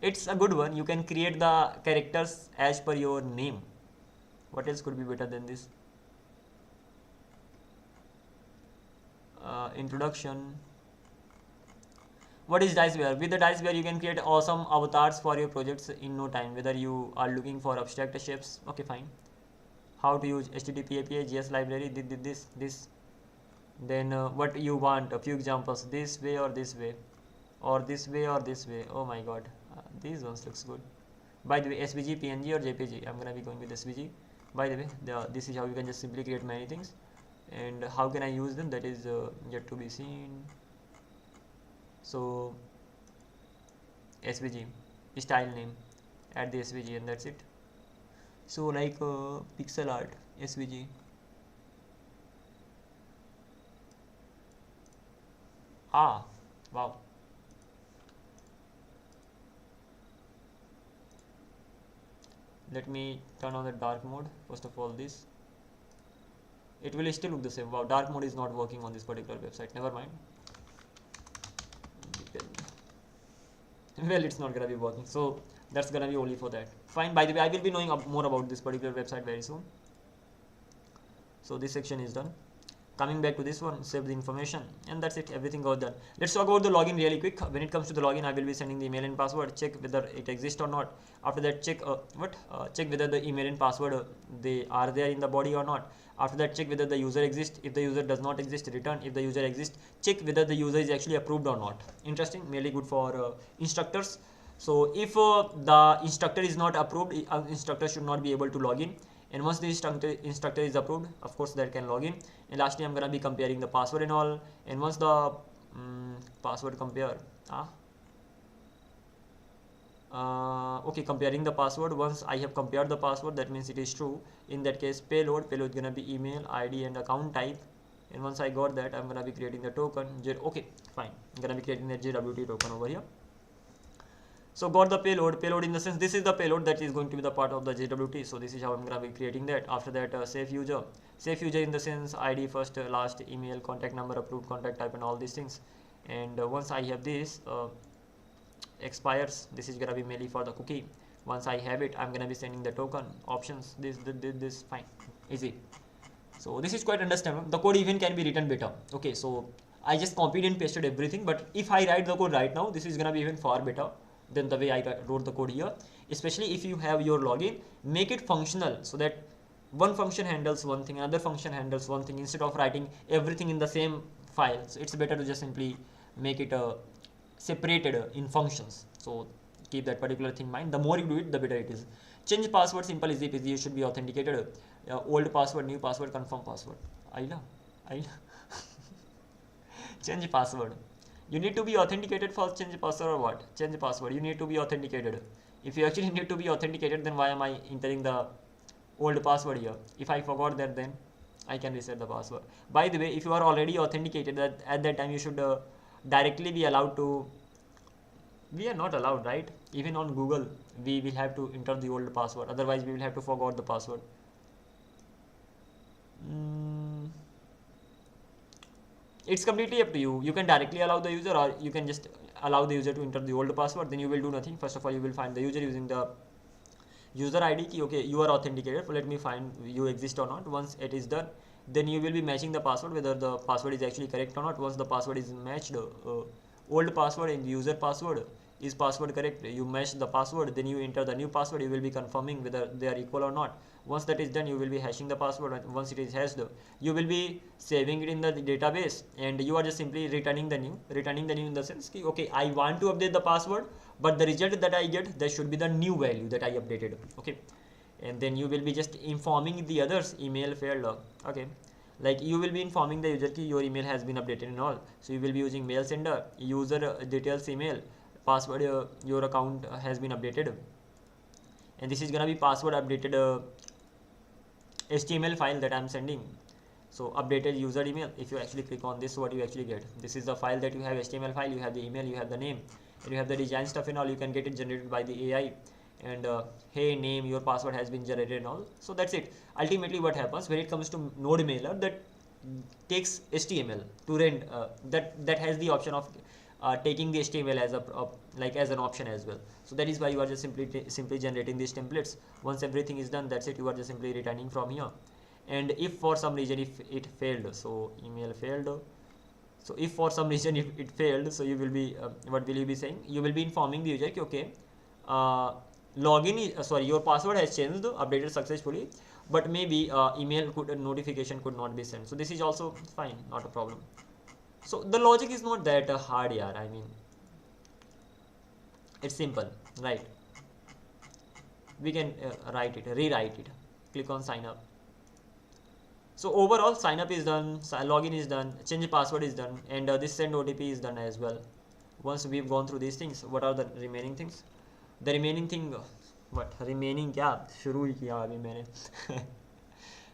It's a good one. You can create the characters as per your name. What else could be better than this? Introduction. What is Diceware? With the Diceware, you can create awesome avatars for your projects in no time. Whether you are looking for abstract shapes, okay, fine. How to use HTTP API, JS library, this. Then what you want? A few examples. This way or this way, or this way or this way. Oh my God, these ones looks good. By the way, SVG, PNG or JPG. I'm gonna be going with SVG. By the way, this is how you can just simply create many things. And how can I use them? That is yet to be seen. So SVG, style name, add the SVG, and that's it. So like pixel art, SVG. Wow. Let me turn on the dark mode. First of all, this. It will still look the same. Wow, dark mode is not working on this particular website. Never mind. Well, it's not gonna be working. So that's gonna be only for that. Fine. By the way, I will be knowing more about this particular website very soon. So this section is done. Coming back to this one, save the information, and that's it. Everything got done. Let's talk about the login really quick. When it comes to the login, I will be sending the email and password. Check whether it exists or not. After that, check check whether the email and password they are there in the body or not. After that, check whether the user exists. If the user does not exist, return. If the user exists, check whether the user is actually approved or not. Interesting, really good for instructors. So if the instructor is not approved, instructor should not be able to log in. And once the instructor is approved, of course that can log in. And lastly, I'm gonna be comparing the password and all. And once the password compare, okay, comparing the password. Once I have compared the password, that means it is true. In that case, payload is gonna be email, ID, and account type. And once I got that, I'm gonna be creating the token. Okay, fine. I'm gonna be creating the JWT token over here. So got the payload in the sense this is the payload that is going to be the part of the JWT. So this is how I'm gonna be creating that. After that, safe user in the sense ID, first, last, email, contact number, approved contact type, and all these things. And once I have this expires, this is gonna be mainly for the cookie. Once I have it, I'm gonna be sending the token options. This fine, easy. So this is quite understandable. The code even can be written better. Okay, so I just copied and pasted everything, but if I write the code right now, this is gonna be even far better than the way I wrote the code here. Especially if you have your login, make it functional so that one function handles one thing, another function handles one thing, instead of writing everything in the same file. So it's better to just simply make it separated in functions. So keep that particular thing in mind. The more you do it, the better it is. Change password, simple, easy peasy. You should be authenticated. Old password, new password, confirm password. Aila. Change password. You need to be authenticated for change password or what? Change password. You need to be authenticated. If you actually need to be authenticated, then why am I entering the old password here? If I forgot that, then I can reset the password. By the way, if you are already authenticated, at that time you should directly be allowed to. We are not allowed, right? Even on Google, we will have to enter the old password. Otherwise, we will have to forget the password. It's completely up to you. You can directly allow the user, or you can just allow the user to enter the old password. Then you will do nothing. First of all, you will find the user using the user ID key. Okay, you are authenticated. So let me find you exist or not. Once it is done, then you will be matching the password, whether the password is actually correct or not. Once the password is matched, old password and user password is password correct, you match the password, then you enter the new password. You will be confirming whether they are equal or not. Once that is done, you will be hashing the password, and once it is hashed, you will be saving it in the database, and you are just simply returning the new in the sense ki, okay, I want to update the password, but the result that I get, there should be the new value that I updated. Okay, and then you will be just informing the others, email failed. Okay, like you will be informing the user ki your email has been updated and all. So you will be using mail sender, user details email, password, your account has been updated, and this is gonna be password updated HTML file that I'm sending. So updated user email, if you actually click on this, what you actually get, this is the file that you have, HTML file, you have the email, you have the name, and you have the design stuff and all. You can get it generated by the AI, and hey, name, your password has been generated and all. So that's it. Ultimately what happens when it comes to node mailer, that takes HTML to render, that has the option of taking the HTML as as an option as well. So that is why you are just simply generating these templates. Once everything is done, that's it. You are just simply returning from here. And if for some reason if it failed, so email failed, so if for some reason if it failed, so you will be what will you be saying? You will be informing the user, okay, login is your password has changed, updated successfully, but maybe email notification could not be sent. So this is also fine, not a problem. So the logic is not that hard, yaar. I mean, it's simple, right? We can rewrite it. Click on sign up. So overall, sign up is done, login is done, change password is done, and this send OTP is done as well. Once we've gone through these things, what are the remaining things? The remaining thing, what remaining? क्या शुरू ही किया अभी मैंने.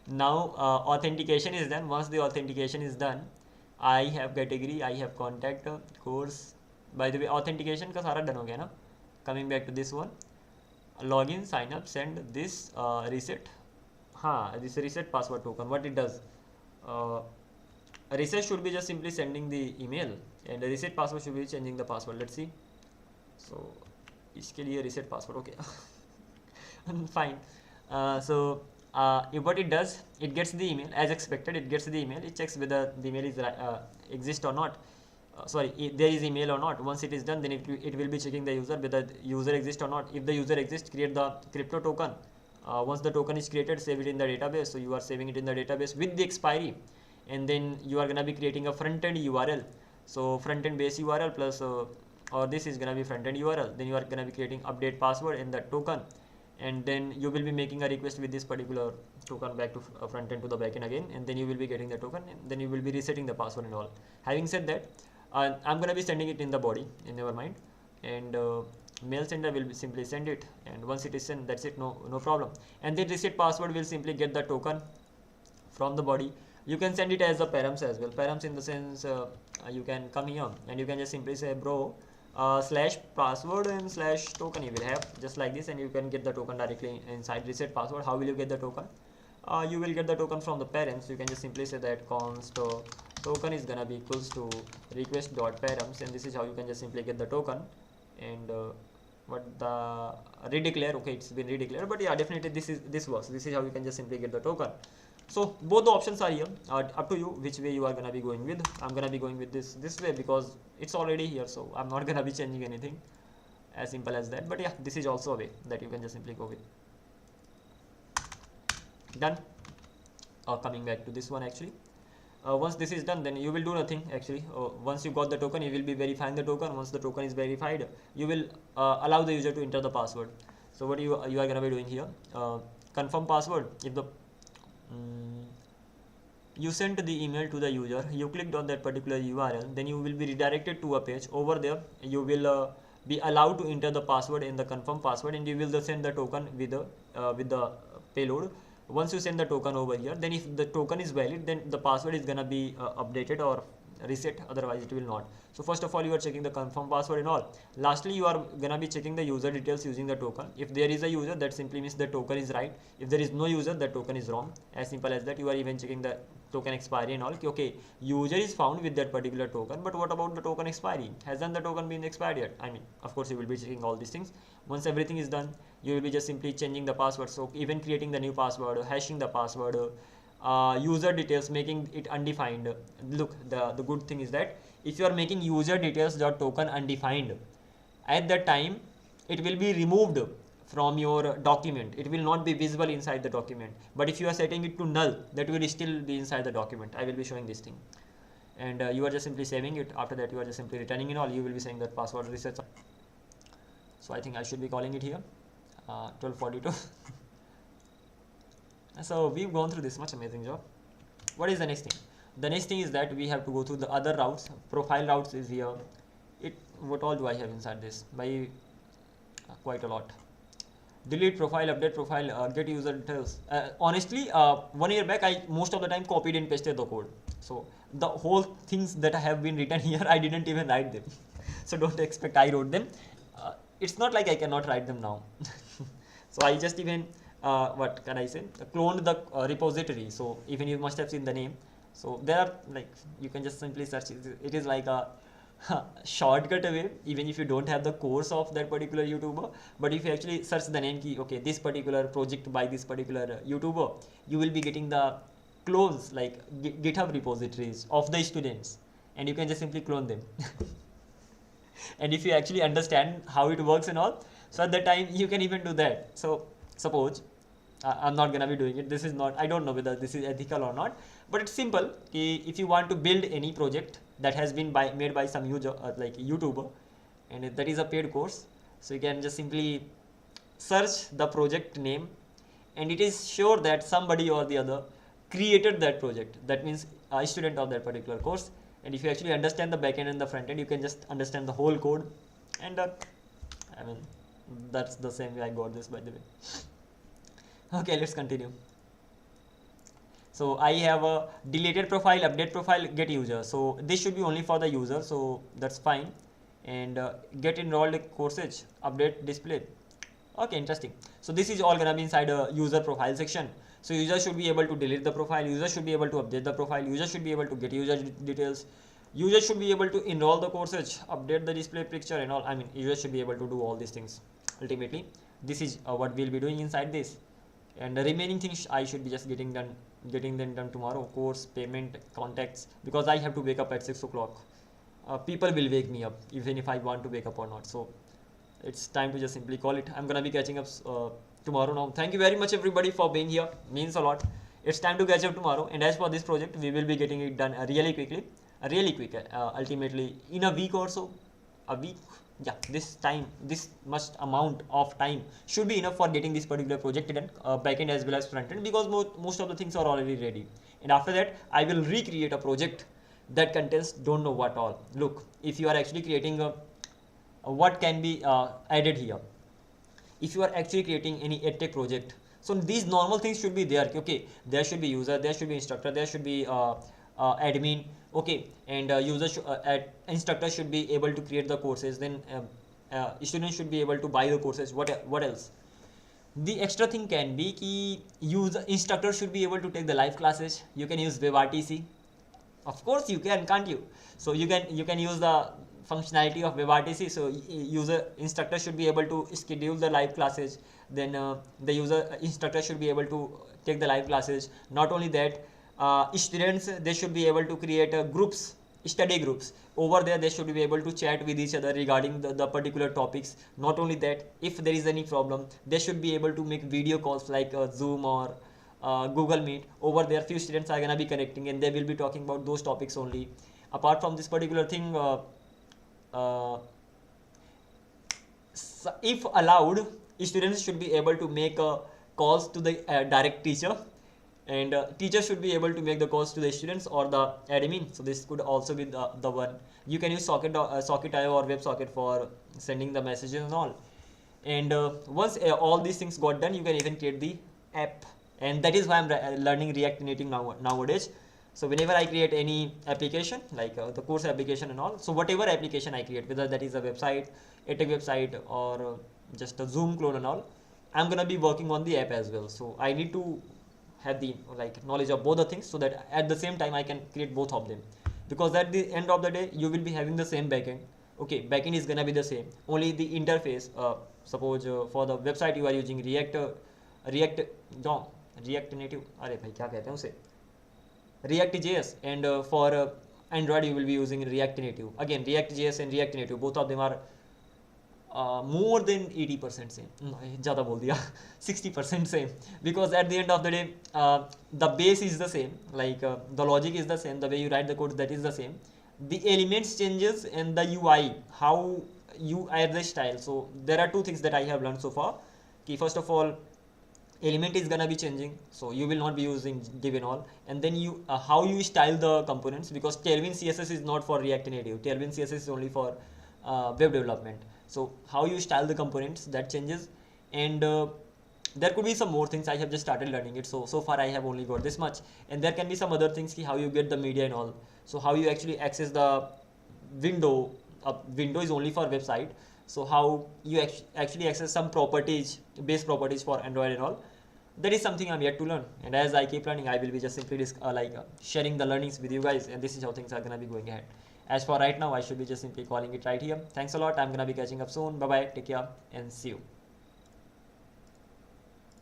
Now authentication is done. Once the authentication is done, I have category, I have contact, course. By the way, authentication का सारा done हो गया ना. Coming back to this one, login, sign up, send this reset. हाँ, this reset password token. What it does? Uh, reset should be just simply sending the email, and the reset password should be changing the password. Let's see. So इसके लिए reset password okay. Fine. What it does, it gets the email as expected. It gets the email. It checks whether the email is exist or not. There is email or not. Once it is done, then it will be checking the user whether the user exists or not. If the user exists, create the crypto token. Once the token is created, save it in the database. So you are saving it in the database with the expiry, and then you are gonna be creating a front-end URL. So front-end base URL plus or this is gonna be front-end URL. Then you are gonna be creating update password in the token, and then you will be making a request with this particular token back to front end to the backend again, and then you will be getting the token, and then you will be resetting the password and all. Having said that, I'm gonna be sending it in the body in your mind, and mail sender will simply send it, and once it is sent, that's it, no problem. And the reset password will simply get the token from the body. You can send it as a params as well. Params in the sense you can come here and you can just simply say bro slash password and slash token you will have just like this, and you can get the token directly inside reset password. How will you get the token? You will get the token from the params. You can just simply say that const token is gonna be equals to request.params, and this is how you can just simply get the token. And what the redeclare, okay, it's been redeclared, but yeah, definitely this works. This is how you can just simply get the token. So both the options are here, up to you which way you are gonna be going with. I'm gonna be going with this way because it's already here, so I'm not gonna be changing anything, as simple as that. But yeah, this is also a way that you can just simply go with. Done. Coming back to this one, actually, once this is done, then you will do nothing actually. Once you got the token, you will be verifying the token. Once the token is verified, you will allow the user to enter the password. So what you are gonna be doing here, confirm password. If the you sent the email to the user, you clicked on that particular URL, then you will be redirected to a page. Over there you will be allowed to enter the password in the confirm password, and you will send the token with the payload. Once you send the token over here, then if the token is valid, then the password is gonna be updated or reset, otherwise it will not. So first of all, you are checking the confirm password and all. Lastly, you are gonna be checking the user details using the token. If there is a user, that simply means the token is right. If there is no user, the token is wrong. As simple as that. You are even checking the token expiry and all. Okay, user is found with that particular token, but what about the token expiry? Hasn't the token been expired yet? I mean, of course you will be checking all these things. Once everything is done, you will be just simply changing the password. So even creating the new password, hashing the password, user details, making it undefined. Look, the good thing is that if you are making user details dot token undefined, at that time it will be removed from your document. It will not be visible inside the document. But if you are setting it to null, that will still be inside the document. I will be showing this thing, and you are just simply saving it. After that, you are just simply returning it all. You will be saying that password resets. So I think I should be calling it here 1242. So we've gone through this much, amazing job. What is the next thing? The next thing is that we have to go through the other routes. Profile routes is here. What all do I have inside this? By quite a lot. Delete profile, update profile, get user details. Honestly, 1 year back, I most of the time copied and pasted the code. So the whole things that have been written here, I didn't even write them. So don't expect I wrote them. It's not like I cannot write them now. So I just even what can I say, cloned the repository. So even you must have seen the name. So there are, like, you can just simply search it. It is like a shortcut away, even if you don't have the course of that particular YouTuber. But if you actually search the name key, okay, this particular project by this particular YouTuber, you will be getting the clones, like GitHub repositories of the students, and you can just simply clone them. And if you actually understand how it works and all, so at that time you can even do that. So suppose I'm not gonna be doing it. This is not, I don't know whether this is ethical or not, but it's simple. If you want to build any project that has been made by some user, like YouTuber, and that is a paid course, so you can just simply search the project name, and it is sure that somebody or the other created that project. That means a student of that particular course. And if you actually understand the backend and the front end, you can just understand the whole code. And I mean, that's the same way I got this, by the way. Okay, let's continue. So I have a deleted profile, update profile, get user. So this should be only for the user, so that's fine. And get enrolled courses, update display. Okay, interesting. So this is all gonna be inside a user profile section. So user should be able to delete the profile, user should be able to update the profile, user should be able to get user details, user should be able to enroll the courses, update the display picture and all. I mean, user should be able to do all these things. Ultimately, this is what we'll be doing inside this. And the remaining things I should be just getting them done tomorrow. Course, payment, contacts, because I have to wake up at 6 o'clock. People will wake me up even if I want to wake up or not. So it's time to just simply call it. I'm gonna be catching up tomorrow now. Thank you very much everybody for being here, means a lot. It's time to catch up tomorrow. And as for this project, we will be getting it done really quickly, really quick. Ultimately in a week or so, a week. Yeah, this much amount of time should be enough for getting this particular project done, backend as well as front end, because most of the things are already ready. And after that, I will recreate a project that contains don't know what all. Look, if you are actually creating what can be added here, if you are actually creating any EdTech project, so these normal things should be there. Okay, there should be user, there should be instructor, there should be admin. Okay, and instructor should be able to create the courses, then students should be able to buy the courses. What else? The extra thing can be ki instructor should be able to take the live classes. You can use WebRTC. Of course you can, can't you? So you can use the functionality of WebRTC. So instructor should be able to schedule the live classes. Then the instructor should be able to take the live classes. Not only that, students, they should be able to create groups, study groups. Over there they should be able to chat with each other regarding the particular topics. Not only that, if there is any problem, they should be able to make video calls like Zoom or Google Meet. Over there few students are gonna be connecting and they will be talking about those topics only. Apart from this particular thing, so if allowed, students should be able to make calls to the direct teacher, and teacher should be able to make the calls to the students or the admin. So this could also be the one. You can use Socket.io or WebSocket for sending the messages and all. And once all these things got done, you can even create the app. And that is why I'm learning React Native nowadays. So whenever I create any application, like the course application and all, so whatever application I create, whether that is a website, EdTech website, or just a Zoom clone and all, I'm gonna be working on the app as well. So I need to have the knowledge of both the things, so that at the same time I can create both of them. Because at the end of the day, you will be having the same backend. Okay, backend is gonna be the same. Only the interface. Suppose for the website you are using React Native. अरे भाई क्या कहते हैं उसे? React.js, and for Android you will be using React Native. Again, React.js and React Native, both of them are more than 80% same. ज़्यादा बोल दिया 60% same, because at the end of the day the base is the same, the logic is the same, the way you write the code, that is the same. The elements changes and the UI, how you add the style. So there are two things that I have learned so far. First of all, element is gonna be changing, so you will not be using div and all. And then you how you style the components, because Tailwind CSS is not for React Native. Tailwind CSS is only for web development. So how you style the components, that changes. And there could be some more things. I have just started learning it, so far I have only got this much. And there can be some other things, how you get the media and all. So how you actually access the window. Window is only for website. So how you actually access some properties, base properties for Android and all. That is something I'm yet to learn. And as I keep learning, I will be just simply sharing the learnings with you guys. And this is how things are gonna be going ahead. As for right now, I should be just simply calling it right here. Thanks a lot. I'm gonna be catching up soon. Bye bye. Take care and see you.